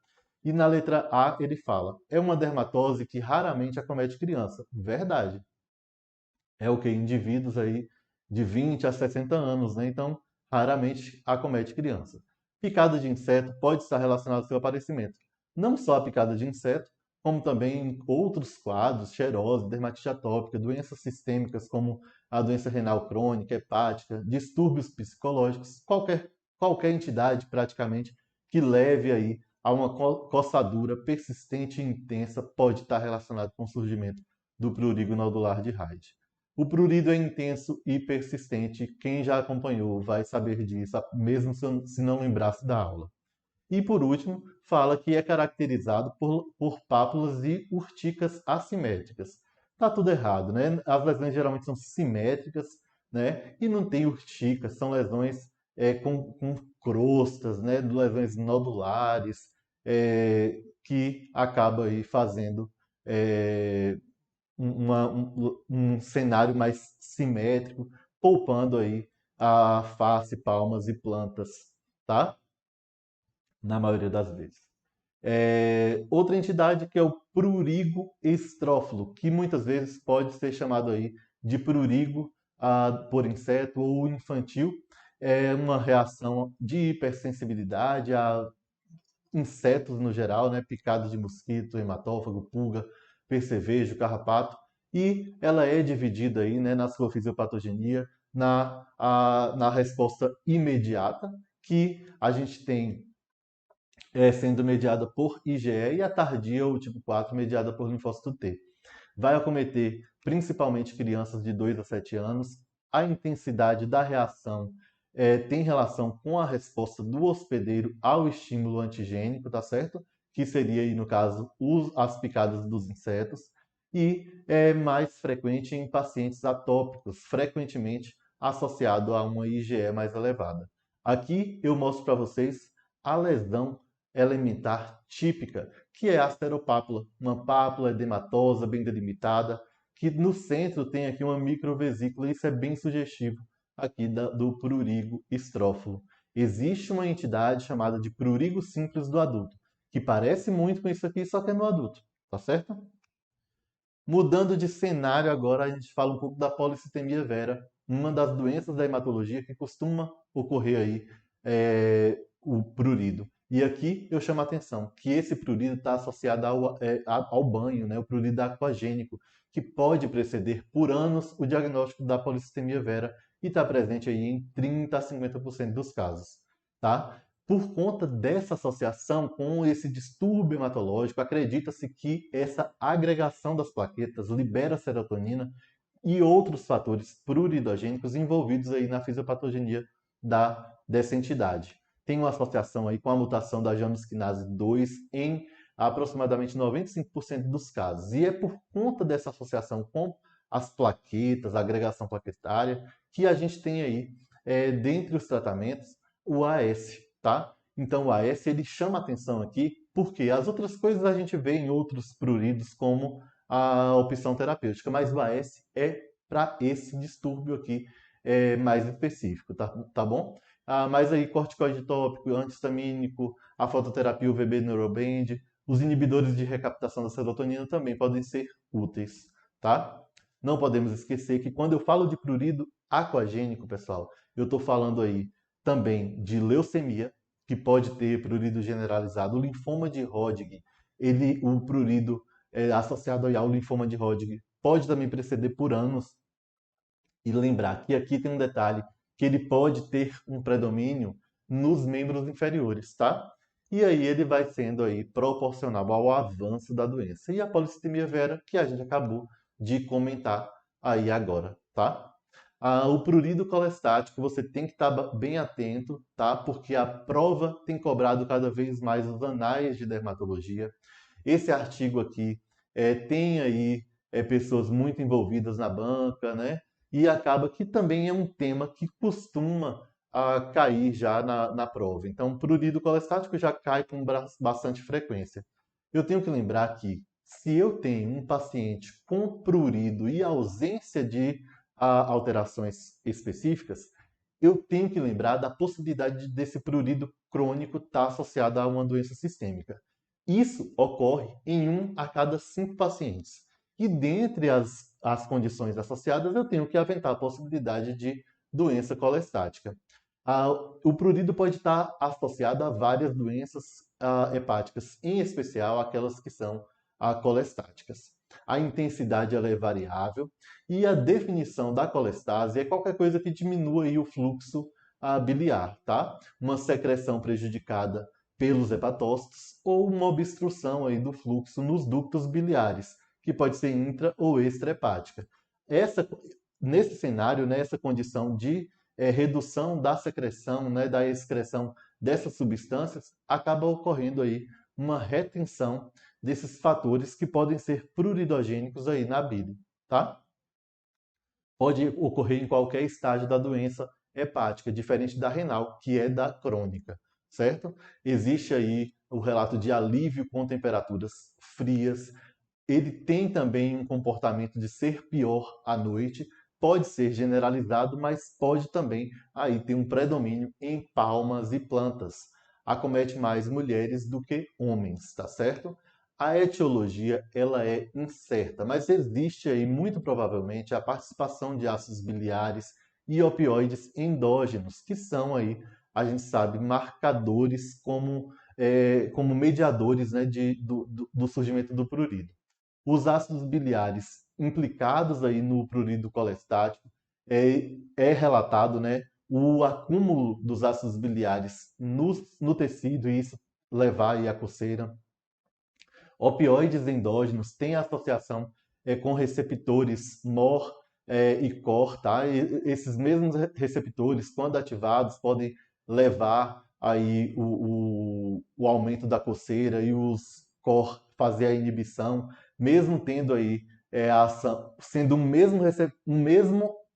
E na letra A ele fala: é uma dermatose que raramente acomete criança. Verdade. É o que? Indivíduos aí de 20 a 60 anos, né? Então, raramente acomete criança. Picada de inseto pode estar relacionada ao seu aparecimento. Não só a picada de inseto, como também outros quadros, xerose, dermatite atópica, doenças sistêmicas como a doença renal crônica, hepática, distúrbios psicológicos, qualquer entidade praticamente que leve aí a uma coçadura persistente e intensa pode estar relacionado com o surgimento do prurigo nodular de Hyde. O prurido é intenso e persistente. Quem já acompanhou vai saber disso, mesmo se não lembrasse da aula. E por último, fala que é caracterizado por pápulas e urticas assimétricas. Tá tudo errado, né? As lesões geralmente são simétricas, né? E não tem urticas, são lesões com crostas, né? Lesões nodulares, que acaba aí fazendo é, um cenário mais simétrico, poupando aí a face, palmas e plantas, tá? Na maioria das vezes. Outra entidade que é o prurigo estrófilo, que muitas vezes pode ser chamado aí de prurigo por inseto ou infantil. É uma reação de hipersensibilidade a insetos no geral, né? Picada de mosquito, hematófago, pulga, percevejo, carrapato. E ela é dividida aí, né, na sua fisiopatogenia, na resposta imediata, que a gente tem sendo mediada por IgE, e a tardia, o tipo 4, mediada por linfócito T. Vai acometer principalmente crianças de 2 a 7 anos. A intensidade da reação tem relação com a resposta do hospedeiro ao estímulo antigênico, tá certo? Que seria aí, no caso, as picadas dos insetos. E é mais frequente em pacientes atópicos, frequentemente associado a uma IgE mais elevada. Aqui eu mostro para vocês a lesão elementar típica, que é a asteropápula, uma pápula edematosa bem delimitada, que no centro tem aqui uma microvesícula, isso é bem sugestivo aqui do prurigo estrófilo. Existe uma entidade chamada de prurigo simples do adulto, que parece muito com isso aqui, só que é no adulto, tá certo? Mudando de cenário agora, a gente fala um pouco da policitemia vera, uma das doenças da hematologia que costuma ocorrer aí, o prurido. E aqui eu chamo a atenção que esse prurido está associado ao banho, né, o prurido aquagênico, que pode preceder por anos o diagnóstico da policitemia vera e está presente aí em 30 a 50% dos casos. Tá? Por conta dessa associação com esse distúrbio hematológico, acredita-se que essa agregação das plaquetas libera serotonina e outros fatores pluridogênicos envolvidos aí na fisiopatogenia dessa entidade. Tem uma associação aí com a mutação da Januskinase 2 em aproximadamente 95% dos casos. E é por conta dessa associação com as plaquetas, a agregação plaquetária, que a gente tem aí, dentre os tratamentos, o AS, tá? Então o AS ele chama atenção aqui porque as outras coisas a gente vê em outros pruridos como a opção terapêutica, mas o AS é para esse distúrbio aqui mais específico, tá bom? Mas aí corticoide tópico, antihistamínico, a fototerapia UVB Neuroband, os inibidores de recaptação da serotonina também podem ser úteis, tá? Não podemos esquecer que quando eu falo de prurido aquagênico, pessoal, eu estou falando aí também de leucemia, que pode ter prurido generalizado, o linfoma de Hodgkin, o prurido associado ao linfoma de Hodgkin pode também preceder por anos. E lembrar que aqui tem um detalhe, que ele pode ter um predomínio nos membros inferiores, tá? E aí ele vai sendo aí proporcional ao avanço da doença. E a policitemia vera, que a gente acabou de comentar aí agora, tá? O prurido colestático você tem que estar bem atento, tá? Porque a prova tem cobrado cada vez mais os anais de dermatologia. Esse artigo aqui tem aí pessoas muito envolvidas na banca, né? E acaba que também é um tema que costuma cair já na prova. Então, prurido colestático já cai com bastante frequência. Eu tenho que lembrar que se eu tenho um paciente com prurido e ausência de alterações específicas, eu tenho que lembrar da possibilidade desse prurido crônico estar associado a uma doença sistêmica. Isso ocorre em 1 a cada 5 pacientes. E dentre as condições associadas, eu tenho que aventar a possibilidade de doença colestática. O prurido pode estar associado a várias doenças hepáticas, em especial aquelas que são colestáticas. A intensidade ela é variável e a definição da colestase é qualquer coisa que diminua aí o fluxo biliar, tá? Uma secreção prejudicada pelos hepatócitos ou uma obstrução aí do fluxo nos ductos biliares, que pode ser intra ou extrahepática. Nesse cenário, né, essa condição de redução da secreção, né, da excreção dessas substâncias, acaba ocorrendo aí uma retenção desses fatores que podem ser pluridogênicos aí na bile, tá? Pode ocorrer em qualquer estágio da doença hepática, diferente da renal, que é da crônica, certo? Existe aí o relato de alívio com temperaturas frias. Ele tem também um comportamento de ser pior à noite, pode ser generalizado, mas pode também aí ter um predomínio em palmas e plantas. Acomete mais mulheres do que homens, tá certo? A etiologia ela é incerta, mas existe aí muito provavelmente a participação de ácidos biliares e opioides endógenos, que são aí, a gente sabe, marcadores como mediadores, né, do surgimento do prurido. Os ácidos biliares implicados aí no prurido colestático é relatado, né, o acúmulo dos ácidos biliares no tecido e isso levar aí à coceira. Opioides endógenos têm associação com receptores MOR e COR, tá? E esses mesmos receptores, quando ativados, podem levar aí o aumento da coceira e os COR fazer a inibição, mesmo tendo aí a ação, sendo o mesmo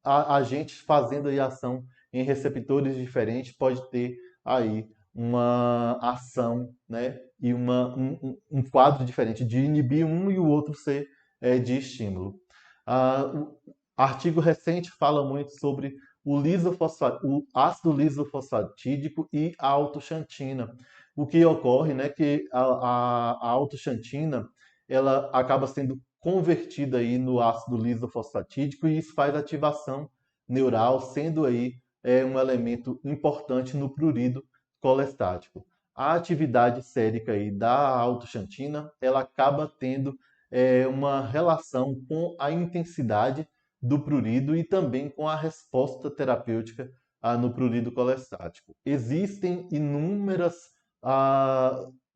agente fazendo aí ação em receptores diferentes, pode ter aí uma ação, né, e um quadro diferente de inibir um e o outro ser de estímulo. O artigo recente fala muito sobre o ácido lisofosfatídico e a autoxantina. O que ocorre, né, que a autoxantina ela acaba sendo convertida aí no ácido lisofosfatídico e isso faz ativação neural, sendo aí um elemento importante no prurido colestático. A atividade sérica aí da autoxantina, ela acaba tendo uma relação com a intensidade do prurido e também com a resposta terapêutica no prurido colestático. Existem inúmeras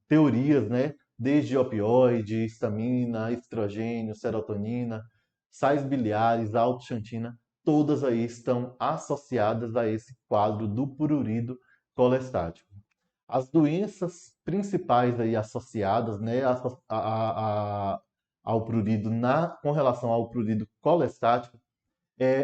teorias, né, desde opioide, histamina, estrogênio, serotonina, sais biliares, autoxantina, todas aí estão associadas a esse quadro do prurido colestático. As doenças principais aí associadas, né, ao prurido com relação ao prurido colestático,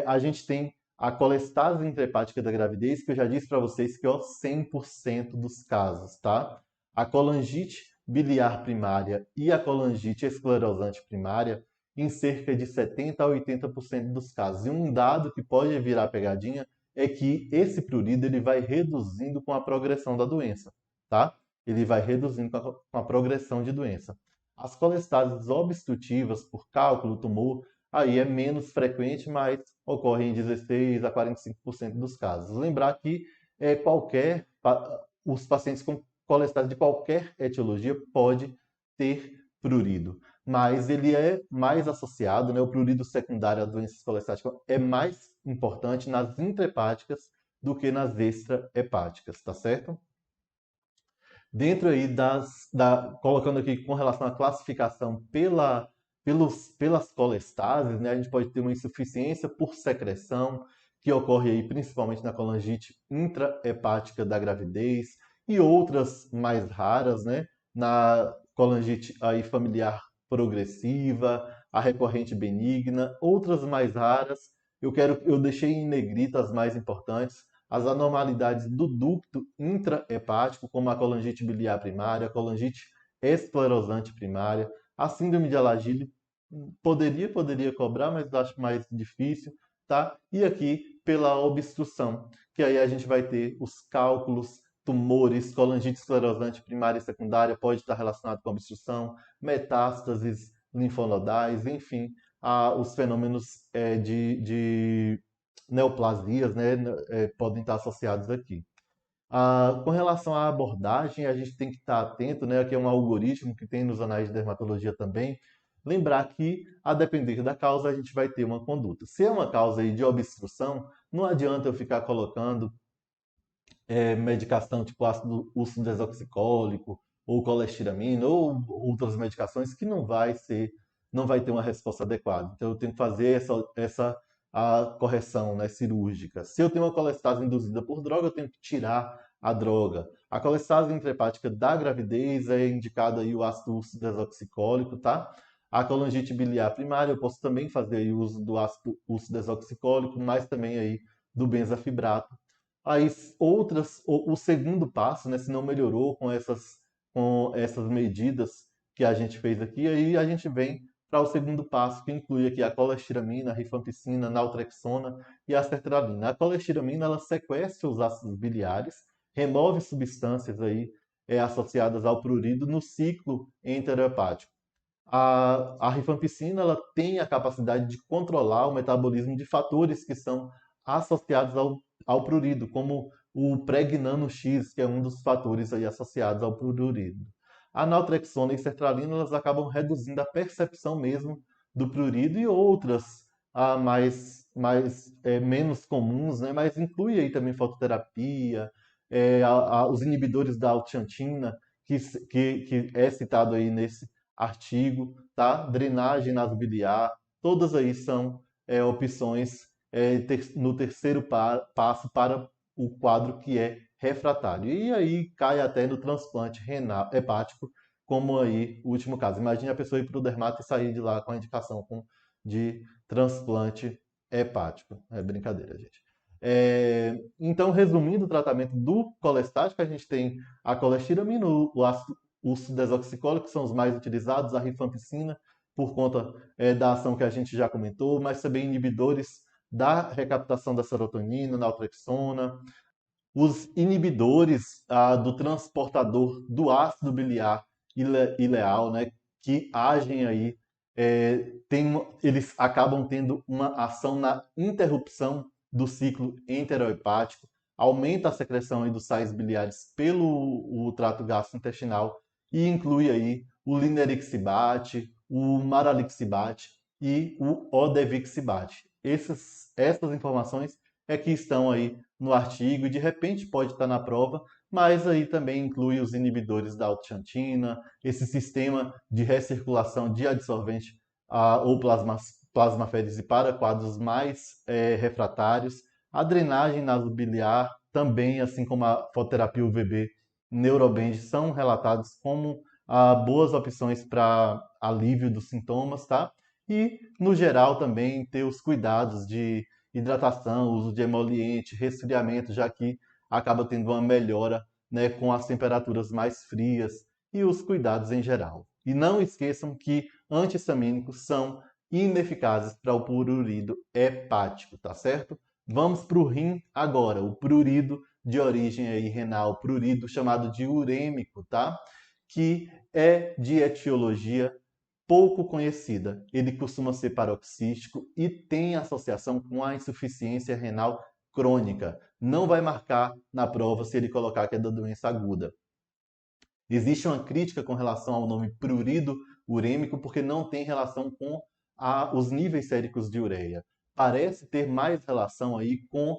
a gente tem a colestase intrahepática da gravidez, que eu já disse para vocês que é 100% dos casos, tá? A colangite biliar primária e a colangite esclerosante primária em cerca de 70 a 80% dos casos. E um dado que pode virar pegadinha é que esse prurido ele vai reduzindo com a progressão da doença, tá? Ele vai reduzindo com a progressão de doença. As colestases obstrutivas por cálculo, tumor, aí é menos frequente, mas ocorre em 16 a 45% dos casos. Lembrar que os pacientes com colestase de qualquer etiologia pode ter prurido, mas ele é mais associado, né, o prurido secundário a doenças colestáticas é mais importante nas intrahepáticas do que nas extrahepáticas, tá certo? Dentro aí colocando aqui com relação à classificação pelas colestases, né, a gente pode ter uma insuficiência por secreção, que ocorre aí principalmente na colangite intrahepática da gravidez, e outras mais raras, né, na colangite aí familiar progressiva, a recorrente benigna, outras mais raras. Eu deixei em negrita as mais importantes, as anormalidades do ducto intrahepático, como a colangite biliar primária, a colangite esclerosante primária, a síndrome de Alagille poderia cobrar, mas acho mais difícil, tá? E aqui pela obstrução, que aí a gente vai ter os cálculos, tumores, colangite esclerosante primária e secundária, pode estar relacionado com obstrução, metástases linfonodais, enfim, os fenômenos de neoplasias, né, podem estar associados aqui. Com relação à abordagem, a gente tem que estar atento, né, que é um algoritmo que tem nos anais de dermatologia também, lembrar que, a depender da causa, a gente vai ter uma conduta. Se é uma causa aí de obstrução, não adianta eu ficar colocando medicação tipo ácido urso desoxicólico, ou colestiramina, ou outras medicações que não vai ter uma resposta adequada. Então eu tenho que fazer a correção, né, cirúrgica. Se eu tenho uma colestase induzida por droga, eu tenho que tirar a droga. A colestase intrahepática da gravidez é indicado aí o ácido urso desoxicólico, tá? A colangite biliar primária, eu posso também fazer aí uso do ácido urso desoxicólico, mas também aí do benzafibrato. Aí o segundo passo, né, se não melhorou com essas medidas que a gente fez aqui, aí a gente vem para o segundo passo, que inclui aqui a colestiramina, a rifampicina, a naltrexona e a sertralina. A colestiramina, ela sequestra os ácidos biliares, remove substâncias aí associadas ao prurido no ciclo enterohepático. A rifampicina, ela tem a capacidade de controlar o metabolismo de fatores que são associados ao prurido, como o pregnano X, que é um dos fatores aí associados ao prurido. A naltrexona e sertralina, elas acabam reduzindo a percepção mesmo do prurido, e outras menos comuns, né? Mas inclui aí também fototerapia, os inibidores da alteantina, que é citado aí nesse artigo, tá? Drenagem nasobiliar, todas aí são opções no terceiro passo para o quadro que é refratário. E aí cai até no transplante renal, hepático, como aí o último caso. Imagine a pessoa ir para o dermato e sair de lá com a indicação de transplante hepático. É brincadeira, gente. Então, resumindo o tratamento do colestático, a gente tem a colestiramina, o ácido urso desoxicólico, que são os mais utilizados, a rifampicina, por conta da ação que a gente já comentou, mas também inibidores da recaptação da serotonina, naltrexona, os inibidores do transportador do ácido biliar ileal, né, que agem aí, eles acabam tendo uma ação na interrupção do ciclo enterohepático, aumenta a secreção aí dos sais biliares pelo o trato gastrointestinal e inclui aí o linerixibate, o maralixibate e o odevixibate. Essas informações é que estão aí no artigo e de repente pode estar na prova, mas aí também inclui os inibidores da autoxantina, esse sistema de recirculação de adsorvente ou plasmaférese para quadros mais refratários, a drenagem nasobiliar também, assim como a fototerapia UVB, Neurobend, são relatados como boas opções para alívio dos sintomas, tá? E, no geral, também ter os cuidados de hidratação, uso de emoliente, resfriamento, já que acaba tendo uma melhora, né, com as temperaturas mais frias e os cuidados em geral. E não esqueçam que anti-histamínicos são ineficazes para o prurido hepático, tá certo? Vamos para o rim agora, o prurido de origem aí renal, prurido chamado de urêmico, tá? Que é de etiologia pouco conhecida. Ele costuma ser paroxístico e tem associação com a insuficiência renal crônica. Não vai marcar na prova se ele colocar que é da doença aguda. Existe uma crítica com relação ao nome prurido urêmico porque não tem relação com os níveis séricos de ureia. Parece ter mais relação aí com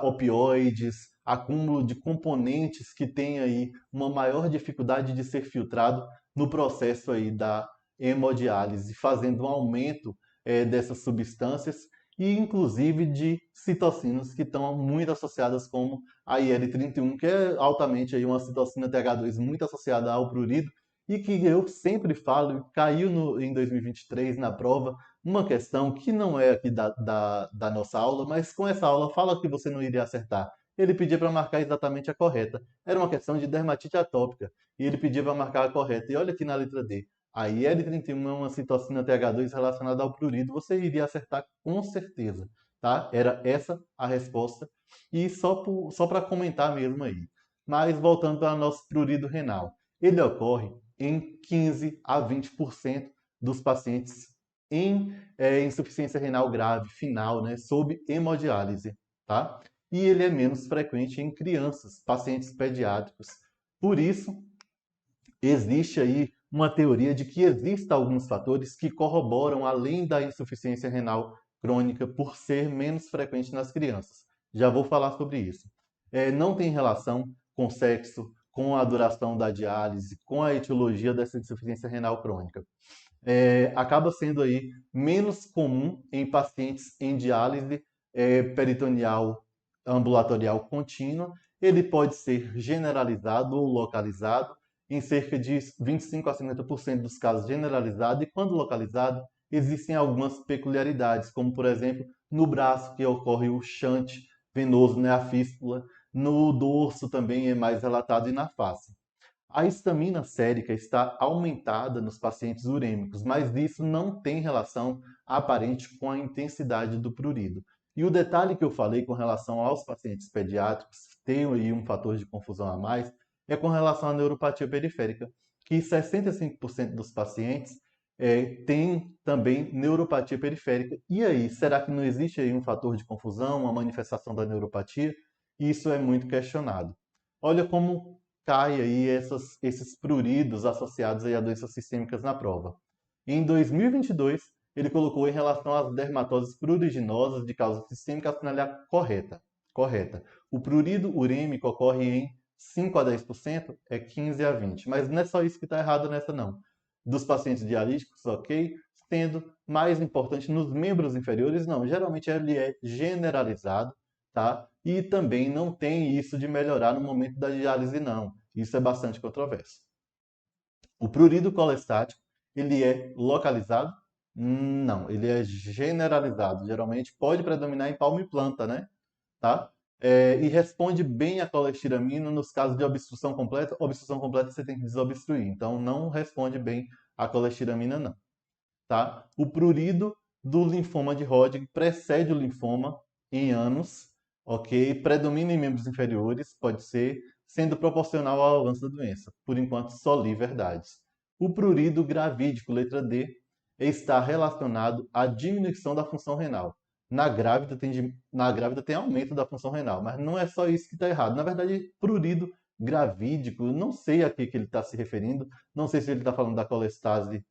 opioides, acúmulo de componentes que tem aí uma maior dificuldade de ser filtrado no processo aí da hemodiálise, fazendo um aumento dessas substâncias e inclusive de citocinas que estão muito associadas como a IL-31, que é altamente aí uma citocina TH2 muito associada ao prurido e que eu sempre falo, caiu em 2023 na prova, uma questão que não é aqui da nossa aula, mas com essa aula fala que você não iria acertar. Ele pedia para marcar exatamente a correta. Era uma questão de dermatite atópica e ele pedia para marcar a correta. E olha aqui na letra D. A IL-31 é uma citocina TH2 relacionada ao prurido. Você iria acertar com certeza. tá? Era essa a resposta. E só para comentar mesmo aí. Mas voltando para o nosso prurido renal, ele ocorre em 15 a 20% dos pacientes em insuficiência renal grave final, né, sob hemodiálise, tá? E ele é menos frequente em crianças, pacientes pediátricos. Por isso, existe aí uma teoria de que existem alguns fatores que corroboram além da insuficiência renal crônica por ser menos frequente nas crianças. Já vou falar sobre isso. Não tem relação com sexo, com a duração da diálise, com a etiologia dessa insuficiência renal crônica. Acaba sendo aí menos comum em pacientes em diálise peritoneal ambulatorial contínua. Ele pode ser generalizado ou localizado em cerca de 25 a 50% dos casos generalizado, e quando localizado, existem algumas peculiaridades, como por exemplo, no braço que ocorre o shunt venoso, né, a fístula, no dorso também é mais relatado e na face. A histamina sérica está aumentada nos pacientes urêmicos, mas isso não tem relação aparente com a intensidade do prurido. E o detalhe que eu falei com relação aos pacientes pediátricos, tem aí um fator de confusão a mais, é com relação à neuropatia periférica, que 65% dos pacientes têm também neuropatia periférica. E aí, será que não existe aí um fator de confusão, uma manifestação da neuropatia? Isso é muito questionado. Olha como cai aí esses pruridos associados aí a doenças sistêmicas na prova. Em 2022, ele colocou em relação às dermatoses pruriginosas de causa sistêmica a finalidade correta. Correta. O prurido urêmico ocorre em 5 a 10%, é 15 a 20%. Mas não é só isso que está errado nessa, não. Dos pacientes dialíticos, ok, sendo mais importante nos membros inferiores, não. Geralmente ele é generalizado, tá? E também não tem isso de melhorar no momento da diálise, não. Isso é bastante controverso. O prurido colestático, ele é localizado? Não, ele é generalizado. Geralmente pode predominar em palma e planta, né? Tá? E responde bem a colestiramina nos casos de obstrução completa. Obstrução completa você tem que desobstruir, então não responde bem a colestiramina, não. Tá? O prurido do linfoma de Hodgkin precede o linfoma em anos, ok? Predomina em membros inferiores, pode ser, sendo proporcional ao avanço da doença. Por enquanto, só li verdades. O prurido gravídico, letra D, está relacionado à diminuição da função renal. Na grávida tem aumento da função renal, mas não é só isso que está errado. Na verdade, prurido gravídico, não sei a que ele está se referindo, não sei se ele está falando da colestase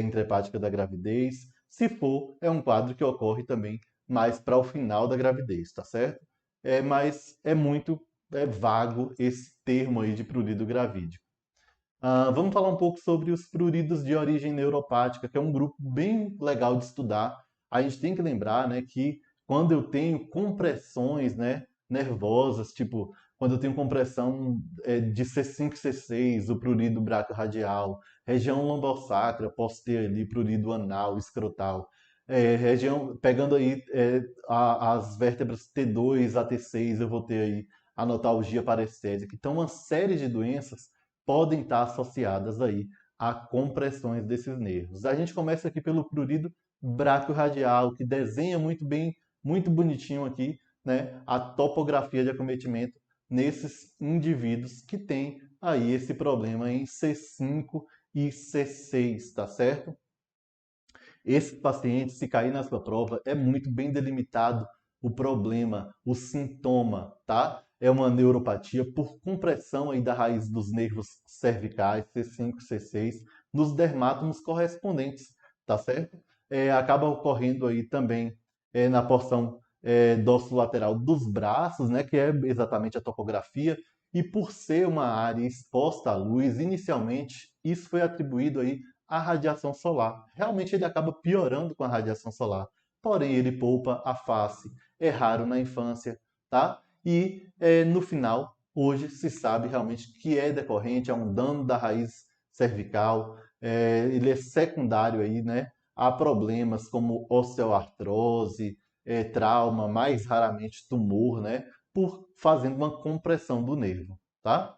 intrahepática da gravidez. Se for, é um quadro que ocorre também mais para o final da gravidez, tá certo? Mas é muito vago esse termo aí de prurido gravídico. Vamos falar um pouco sobre os pruridos de origem neuropática, que é um grupo bem legal de estudar. A gente tem que lembrar, né, que quando eu tenho compressões, né, nervosas, tipo quando eu tenho compressão de C5 e C6, o prurido braquiorradial, região lombosacra, posso ter ali prurido anal, escrotal, região, pegando aí as vértebras T2 a T6, eu vou ter aí a notalgia parestésica. Então, uma série de doenças podem estar associadas aí a compressões desses nervos. A gente começa aqui pelo prurido braquiorradial, que desenha muito bem, muito bonitinho aqui, né, a topografia de acometimento nesses indivíduos que têm aí esse problema em C5 e C6, tá certo? Esse paciente, se cair na sua prova, é muito bem delimitado o problema, o sintoma, tá? É uma neuropatia por compressão aí da raiz dos nervos cervicais, C5, C6, nos dermátomos correspondentes, tá certo? Acaba ocorrendo aí também na porção dorsolateral dos braços, né, que é exatamente a topografia, e por ser uma área exposta à luz, inicialmente isso foi atribuído aí à radiação solar. Realmente ele acaba piorando com a radiação solar, porém ele poupa a face, é raro na infância, tá? E no final, hoje se sabe realmente que é decorrente a um dano da raiz cervical, ele é secundário aí, né, a problemas como osteoartrose, trauma, mais raramente tumor, né, por fazendo uma compressão do nervo, tá?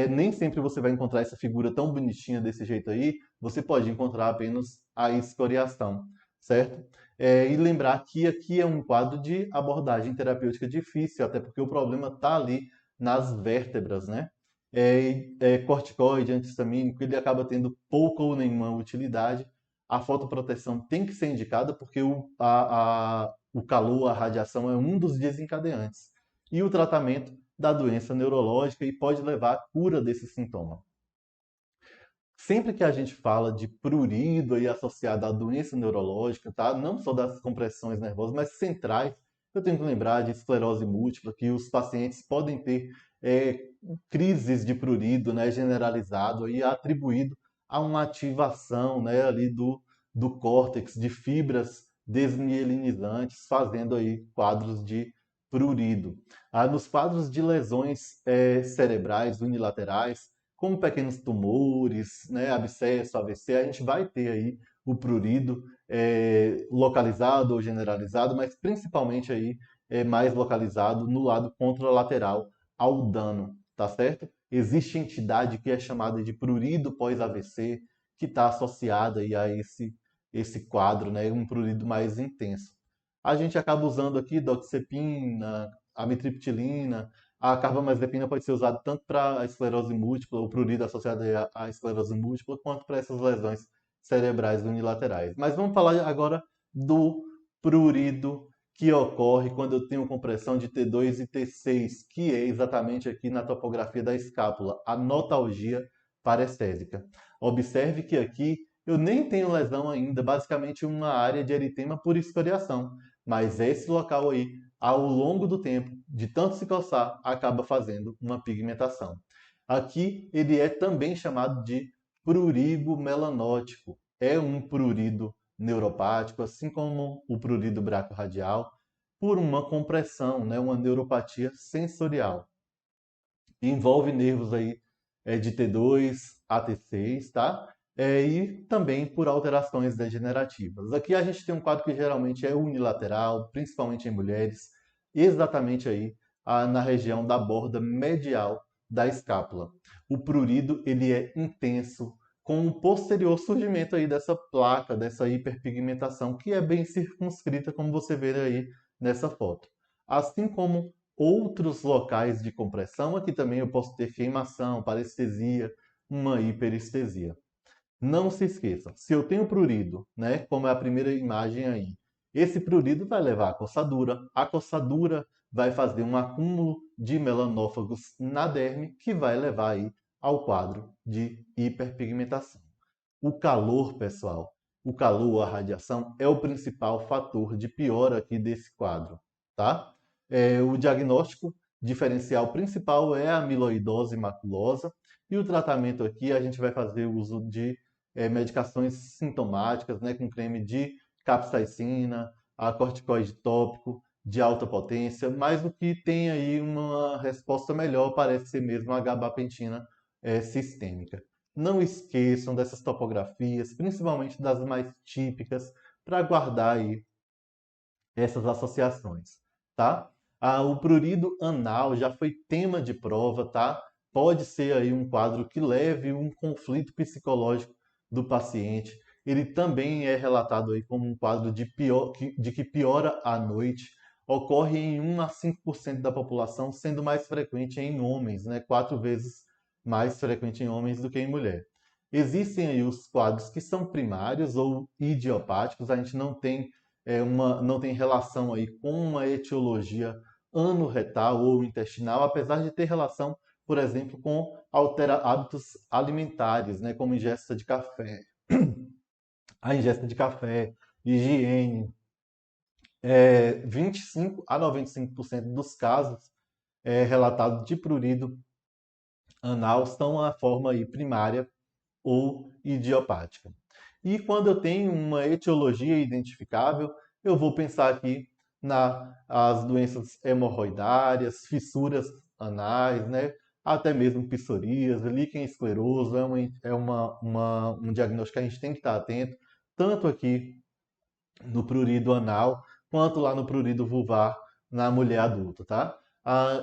Nem sempre você vai encontrar essa figura tão bonitinha desse jeito aí, você pode encontrar apenas a escoriação, certo? E lembrar que aqui é um quadro de abordagem terapêutica difícil, até porque o problema está ali nas vértebras, né? Corticoide, anti-histamínico, ele acaba tendo pouca ou nenhuma utilidade. A fotoproteção tem que ser indicada porque o calor, a radiação é um dos desencadeantes. E o tratamento da doença neurológica e pode levar à cura desse sintoma. Sempre que a gente fala de prurido aí associado à doença neurológica, tá? Não só das compressões nervosas, mas centrais, eu tenho que lembrar de esclerose múltipla, que os pacientes podem ter é, crises de prurido, né, generalizado e atribuído a uma ativação, né, ali do córtex, de fibras desmielinizantes, fazendo aí quadros de prurido. Nos quadros de lesões cerebrais unilaterais, como pequenos tumores, né, abscesso, AVC, a gente vai ter aí o prurido localizado ou generalizado, mas principalmente aí mais localizado no lado contralateral ao dano, tá certo? Existe entidade que é chamada de prurido pós-AVC, que está associada aí a esse quadro, né, um prurido mais intenso. A gente acaba usando aqui doxepina, amitriptilina, a carbamazepina pode ser usada tanto para a esclerose múltipla, o prurido associado à esclerose múltipla, quanto para essas lesões cerebrais unilaterais. Mas vamos falar agora do prurido que ocorre quando eu tenho compressão de T2 e T6, que é exatamente aqui na topografia da escápula, a notalgia parestésica. Observe que aqui eu nem tenho lesão ainda, basicamente uma área de eritema por escoriação, mas esse local aí ao longo do tempo, de tanto se coçar, acaba fazendo uma pigmentação. Aqui ele é também chamado de prurigo melanótico. É um prurido neuropático, assim como o prurido braquiorradial, por uma compressão, né, uma neuropatia sensorial. Envolve nervos aí de T2 a T6, tá? E também por alterações degenerativas. Aqui a gente tem um quadro que geralmente é unilateral, principalmente em mulheres, exatamente aí na região da borda medial da escápula. O prurido ele é intenso, com o posterior surgimento aí dessa placa, dessa hiperpigmentação, que é bem circunscrita, como você vê aí nessa foto. Assim como outros locais de compressão, aqui também eu posso ter queimação, parestesia, uma hiperestesia. Não se esqueça, se eu tenho prurido, né, como é a primeira imagem aí, esse prurido vai levar a coçadura vai fazer um acúmulo de melanófagos na derme, que vai levar aí ao quadro de hiperpigmentação. O calor, pessoal, o calor, a radiação, é o principal fator de piora aqui desse quadro, tá? O diagnóstico diferencial principal é a amiloidose maculosa e o tratamento aqui a gente vai fazer uso de medicações sintomáticas, né, com creme de capsaicina, a corticoide tópico de alta potência, mas o que tem aí uma resposta melhor parece ser mesmo a gabapentina sistêmica. Não esqueçam dessas topografias, principalmente das mais típicas, para guardar aí essas associações, tá? O prurido anal já foi tema de prova, tá? Pode ser aí um quadro que leve um conflito psicológico do paciente. Ele também é relatado aí como um quadro de que piora à noite. Ocorre em 1 a 5% da população, sendo mais frequente em homens, né? 4 vezes mais frequente em homens do que em mulher. Existem aí os quadros que são primários ou idiopáticos, a gente não tem relação aí com uma etiologia anorretal ou intestinal, apesar de ter relação, por exemplo, com hábitos alimentares, né, como ingesta de café, a ingesta de café, higiene. 25 a 95% dos casos relatados de prurido anal são a forma aí primária ou idiopática. E quando eu tenho uma etiologia identificável, eu vou pensar aqui nas doenças hemorroidárias, fissuras anais, né? Até mesmo psoríase, líquen escleroso, um diagnóstico que a gente tem que estar atento, tanto aqui no prurido anal, quanto lá no prurido vulvar na mulher adulta, tá?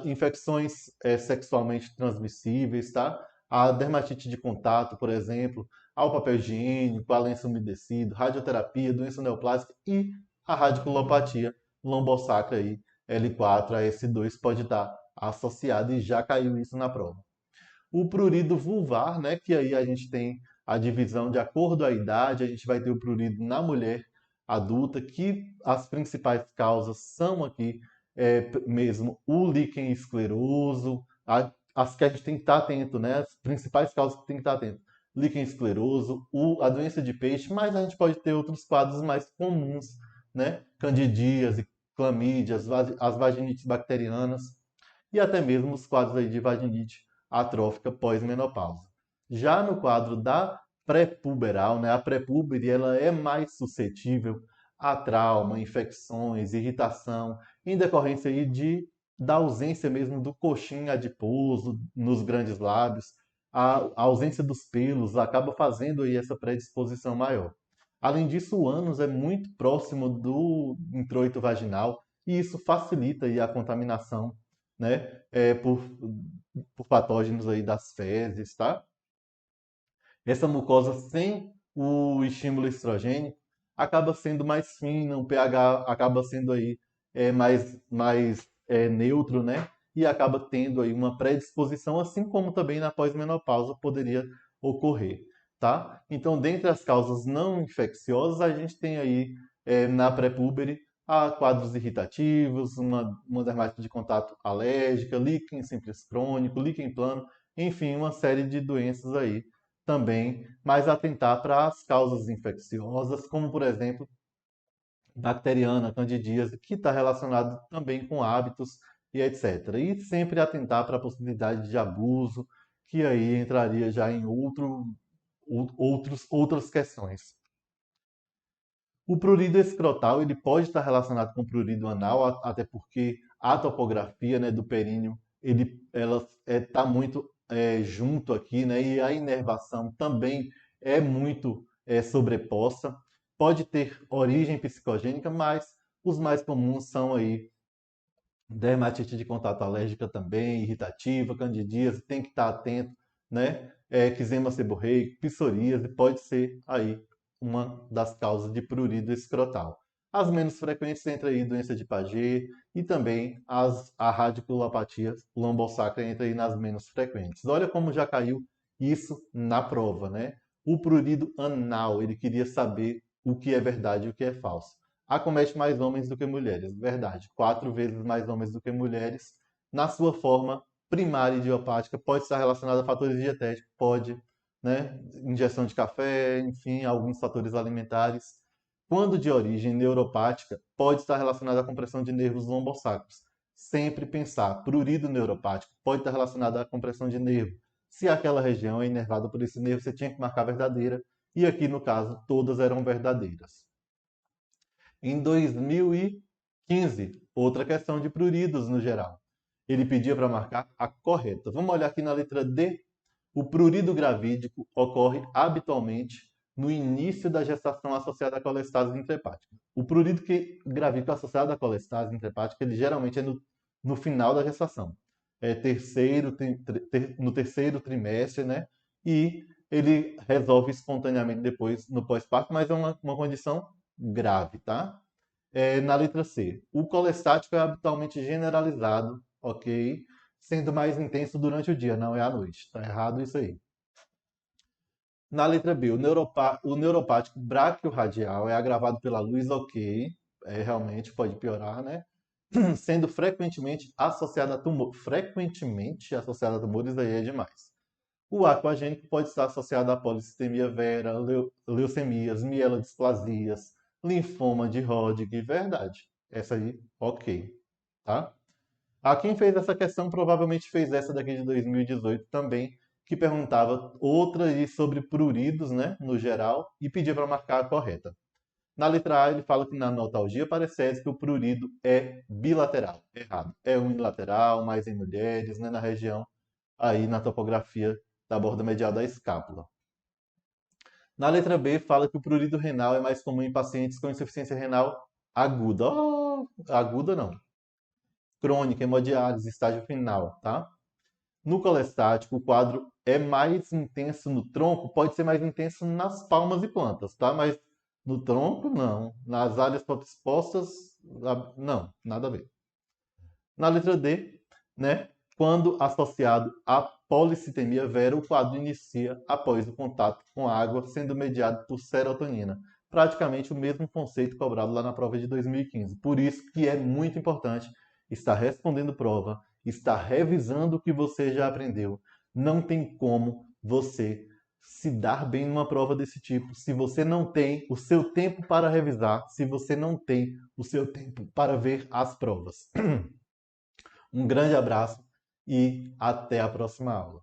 Infecções sexualmente transmissíveis, tá? A dermatite de contato, por exemplo, ao papel higiênico, a lenço umedecido, radioterapia, doença neoplásica e a radiculopatia lombosacra aí, L4 a S2 pode estar associada e já caiu isso na prova. O prurido vulvar, né, que aí a gente tem a divisão de acordo à idade, a gente vai ter o prurido na mulher adulta, que as principais causas são aqui mesmo o líquen escleroso, as que a gente tem que estar atento, né, as principais causas que tem que estar atento. Líquen escleroso, a doença de peixe, mas a gente pode ter outros quadros mais comuns, né, candidíase, clamídias, as vaginites bacterianas e até mesmo os quadros aí de vaginite atrófica pós-menopausa. Já no quadro da pré-puberal, né, a pré-púbere ela é mais suscetível a trauma, infecções, irritação, em decorrência aí da ausência mesmo do coxim adiposo nos grandes lábios, a ausência dos pelos acaba fazendo aí essa predisposição maior. Além disso, o ânus é muito próximo do introito vaginal e isso facilita aí a contaminação, né, por patógenos aí das fezes, tá? Essa mucosa sem o estímulo estrogênico acaba sendo mais fina, o pH acaba sendo aí mais neutro, né? E acaba tendo aí uma predisposição, assim como também na pós-menopausa poderia ocorrer, tá? Então, dentre as causas não infecciosas, a gente tem aí na pré-púbere quadros irritativos, uma dermatite de contato alérgica, líquen simples crônico, líquen plano, enfim, uma série de doenças aí também, mas atentar para as causas infecciosas, como por exemplo, bacteriana, candidíase, que está relacionado também com hábitos e etc. E sempre atentar para a possibilidade de abuso, que aí entraria já em outras questões. O prurido escrotal ele pode estar relacionado com o prurido anal, até porque a topografia, né, do períneo ela está muito junto aqui, né, e a inervação também é muito sobreposta. Pode ter origem psicogênica, mas os mais comuns são aí dermatite de contato alérgica também, irritativa, candidíase, tem que estar atento, né? Eczema seborreico, psoríase, pode ser aí uma das causas de prurido escrotal. As menos frequentes entram aí doença de Paget e também a radiculopatia lombosacra entra aí nas menos frequentes. Olha como já caiu isso na prova, né? O prurido anal, ele queria saber o que é verdade e o que é falso. Acomete mais homens do que mulheres, verdade. 4 vezes mais homens do que mulheres. Na sua forma primária idiopática, pode estar relacionada a fatores dietéticos, pode, né? Ingestão de café, enfim, alguns fatores alimentares. Quando de origem neuropática, pode estar relacionada à compressão de nervos lombosacros. Sempre pensar, prurido neuropático pode estar relacionado à compressão de nervo. Se aquela região é inervada por esse nervo, você tinha que marcar verdadeira. E aqui, no caso, todas eram verdadeiras. Em 2015, outra questão de pruridos no geral. Ele pedia para marcar a correta. Vamos olhar aqui na letra D. O prurido gravídico ocorre habitualmente no início da gestação associada à colestase intrahepática. O prurido gravídico associado à colestase intrahepática, ele geralmente é no final da gestação. No terceiro trimestre, né? E ele resolve espontaneamente depois no pós-parto, mas é uma condição grave, tá? Na letra C, o colestático é habitualmente generalizado, ok? Sendo mais intenso durante o dia, não é à noite. Tá errado isso aí. Na letra B, o neuropático braquiorradial é agravado pela luz, ok. Realmente pode piorar, né? Sendo frequentemente associado a frequentemente associado a tumores, aí é demais. O aquagênico pode estar associado a policistemia vera, leucemias, mielodisplasias, linfoma de Hodgkin, verdade. Essa aí, ok, tá? Quem fez essa questão provavelmente fez essa daqui de 2018 também, que perguntava outra sobre pruridos, né, no geral, e pedia para marcar a correta. Na letra A, ele fala que na notalgia parece que o prurido é bilateral. Errado. É unilateral, mais em mulheres, né, na região, aí na topografia da borda medial da escápula. Na letra B, fala que o prurido renal é mais comum em pacientes com insuficiência renal aguda. Oh, aguda não. Crônica, hemodiálise, estágio final, tá? No colestático, o quadro é mais intenso no tronco, pode ser mais intenso nas palmas e plantas, tá? Mas No tronco, não. Nas áreas fotoexpostas, não, nada a ver. Na letra D, né? Quando associado à policitemia vera, o quadro inicia após o contato com a água, sendo mediado por serotonina. Praticamente o mesmo conceito cobrado lá na prova de 2015. Por isso que é muito importante estar respondendo prova, estar revisando o que você já aprendeu. Não tem como você se dar bem numa prova desse tipo se você não tem o seu tempo para revisar, se você não tem o seu tempo para ver as provas. Um grande abraço e até a próxima aula.